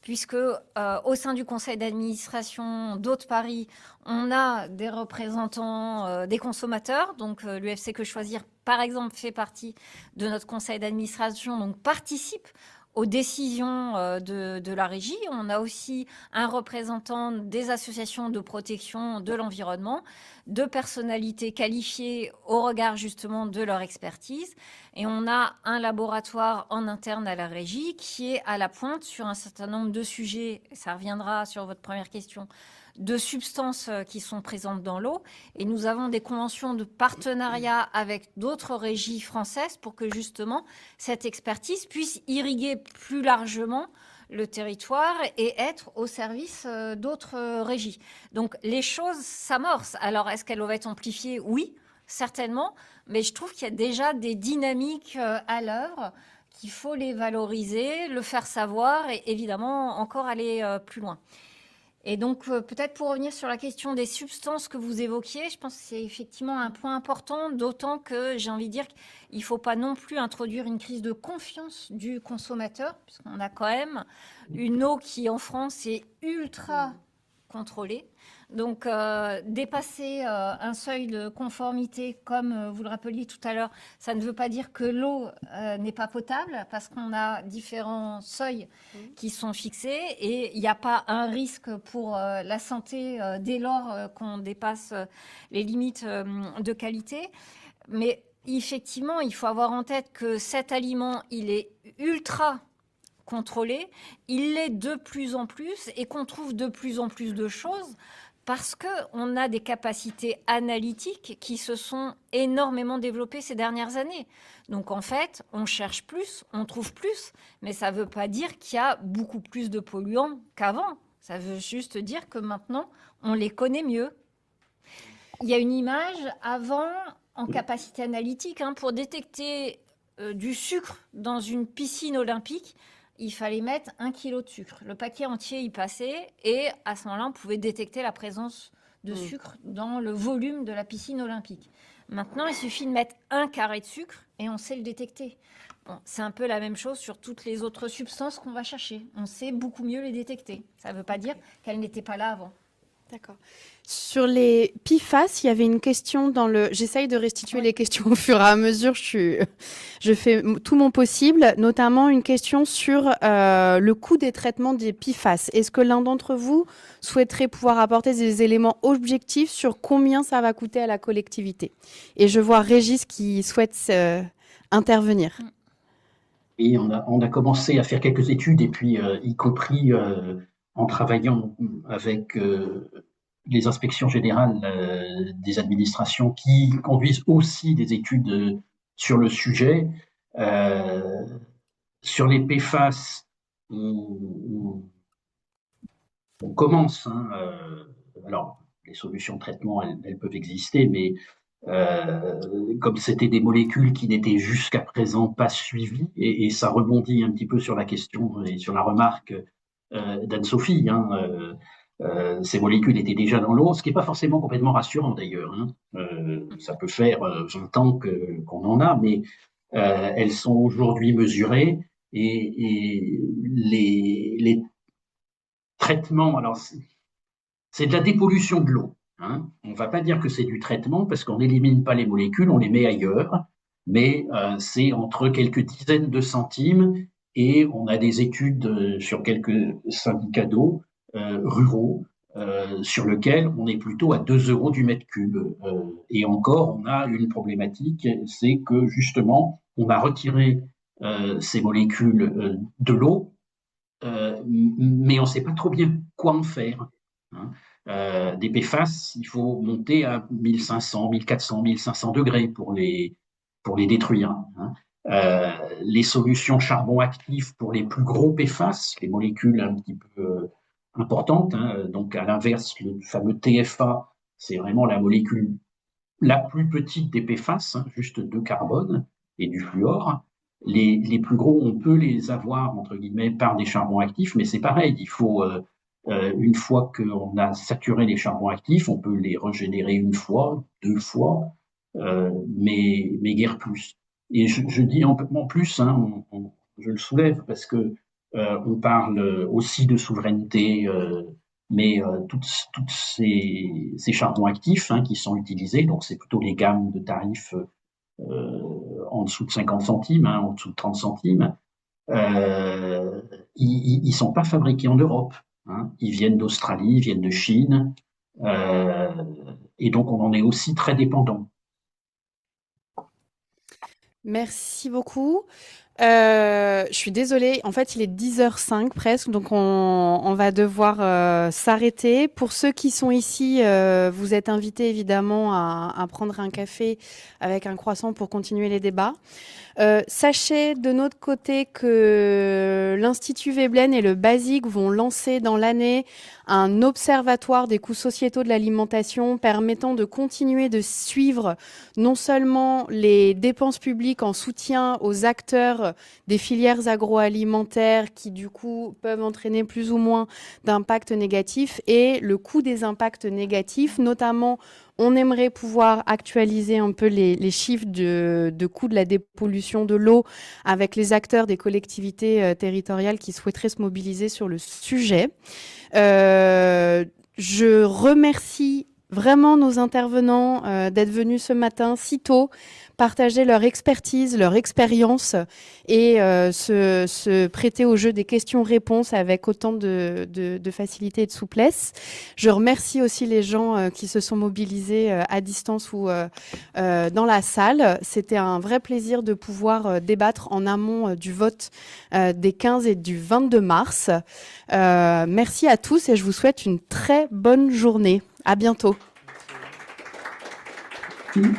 puisque au sein du conseil d'administration d'Haute Paris, on a des représentants des consommateurs. Donc l'UFC Que Choisir, par exemple, fait partie de notre conseil d'administration, donc participe aux décisions de la régie. On a aussi un représentant des associations de protection de l'environnement, de personnalités qualifiées au regard justement de leur expertise. Et on a un laboratoire en interne à la régie qui est à la pointe sur un certain nombre de sujets, ça reviendra sur votre première question, de substances qui sont présentes dans l'eau. Et nous avons des conventions de partenariat avec d'autres régies françaises pour que justement cette expertise puisse irriguer plus largement le territoire et être au service d'autres régies. Donc les choses s'amorcent. Alors est-ce qu'elles vont être amplifiées? Oui, certainement. Mais je trouve qu'il y a déjà des dynamiques à l'œuvre, qu'il faut les valoriser, le faire savoir et évidemment encore aller plus loin. Et donc, peut-être pour revenir sur la question des substances que vous évoquiez, je pense que c'est effectivement un point important, d'autant que j'ai envie de dire qu'il ne faut pas non plus introduire une crise de confiance du consommateur, puisqu'on a quand même une eau qui, en France, est ultra contrôlée. Donc, dépasser un seuil de conformité, comme vous le rappeliez tout à l'heure, ça ne veut pas dire que l'eau n'est pas potable, parce qu'on a différents seuils qui sont fixés et il n'y a pas un risque pour la santé dès lors qu'on dépasse les limites de qualité. Mais effectivement, il faut avoir en tête que cet aliment, il est ultra contrôlé, il l'est de plus en plus et qu'on trouve de plus en plus de choses parce qu'on a des capacités analytiques qui se sont énormément développées ces dernières années. Donc en fait, on cherche plus, on trouve plus, mais ça ne veut pas dire qu'il y a beaucoup plus de polluants qu'avant. Ça veut juste dire que maintenant, on les connaît mieux. Il y a une image avant en capacité analytique pour détecter du sucre dans une piscine olympique. Il fallait mettre 1 kg de sucre. Le paquet entier y passait et à ce moment-là, on pouvait détecter la présence de sucre dans le volume de la piscine olympique. Maintenant, il suffit de mettre 1 carré de sucre et on sait le détecter. Bon, c'est un peu la même chose sur toutes les autres substances qu'on va chercher. On sait beaucoup mieux les détecter. Ça ne veut pas dire qu'elles n'étaient pas là avant. D'accord. Sur les PFAS, il y avait une question dans le... J'essaye de restituer les questions au fur et à mesure. Je fais tout mon possible, notamment une question sur le coût des traitements des PFAS. Est-ce que l'un d'entre vous souhaiterait pouvoir apporter des éléments objectifs sur combien ça va coûter à la collectivité? Et je vois Régis qui souhaite intervenir. Et on a commencé à faire quelques études, et puis y compris en travaillant avec les inspections générales des administrations qui conduisent aussi des études sur le sujet. Sur les PFAS, on commence. Alors, les solutions de traitement, elles peuvent exister, mais comme c'était des molécules qui n'étaient jusqu'à présent pas suivies, et ça rebondit un petit peu sur la question et sur la remarque d'Anne-Sophie, ces molécules étaient déjà dans l'eau, ce qui n'est pas forcément complètement rassurant d'ailleurs. Ça peut faire 20 ans qu'on en a, mais elles sont aujourd'hui mesurées, et les traitements, alors c'est de la dépollution de l'eau. On ne va pas dire que c'est du traitement parce qu'on n'élimine pas les molécules, on les met ailleurs, mais c'est entre quelques dizaines de centimes, et on a des études sur quelques syndicats d'eau ruraux sur lesquels on est plutôt à 2 € du mètre cube. Et encore, on a une problématique, c'est que justement, on a retiré ces molécules de l'eau, mais on ne sait pas trop bien quoi en faire. Des PFAS, il faut monter à 1500, 1400, 1500 degrés pour les détruire. Les solutions charbon actif pour les plus gros PFAS, les molécules un petit peu importantes, donc à l'inverse, le fameux TFA, c'est vraiment la molécule la plus petite des PFAS, juste 2 carbone et du fluor. Les plus gros, on peut les avoir, entre guillemets, par des charbons actifs, mais c'est pareil, il faut... une fois qu'on a saturé les charbons actifs, on peut les régénérer 1 fois, 2 fois, mais guère plus. Et je dis en plus, je le soulève parce que on parle aussi de souveraineté, mais toutes ces charbons actifs qui sont utilisés, donc c'est plutôt les gammes de tarifs en dessous de 50 centimes, en dessous de 30 centimes, ils sont pas fabriqués en Europe. Ils viennent d'Australie, ils viennent de Chine, et donc on en est aussi très dépendant. Merci beaucoup. Je suis désolée, en fait il est 10h05 presque, donc on va devoir s'arrêter. Pour ceux qui sont ici, vous êtes invités évidemment à prendre un café avec un croissant pour continuer les débats. Sachez de notre côté que l'Institut Veblen et le BASIC vont lancer dans l'année un observatoire des coûts sociétaux de l'alimentation permettant de continuer de suivre non seulement les dépenses publiques en soutien aux acteurs des filières agroalimentaires qui du coup peuvent entraîner plus ou moins d'impacts négatifs, et le coût des impacts négatifs, notamment on aimerait pouvoir actualiser un peu les chiffres de coût de la dépollution de l'eau avec les acteurs des collectivités territoriales qui souhaiteraient se mobiliser sur le sujet. Je remercie vraiment nos intervenants d'être venus ce matin si tôt, partager leur expertise, leur expérience et se prêter au jeu des questions-réponses avec autant de facilité et de souplesse. Je remercie aussi les gens qui se sont mobilisés à distance ou dans la salle. C'était un vrai plaisir de pouvoir débattre en amont du vote des 15 et du 22 mars. Merci à tous et je vous souhaite une très bonne journée. À bientôt. Merci.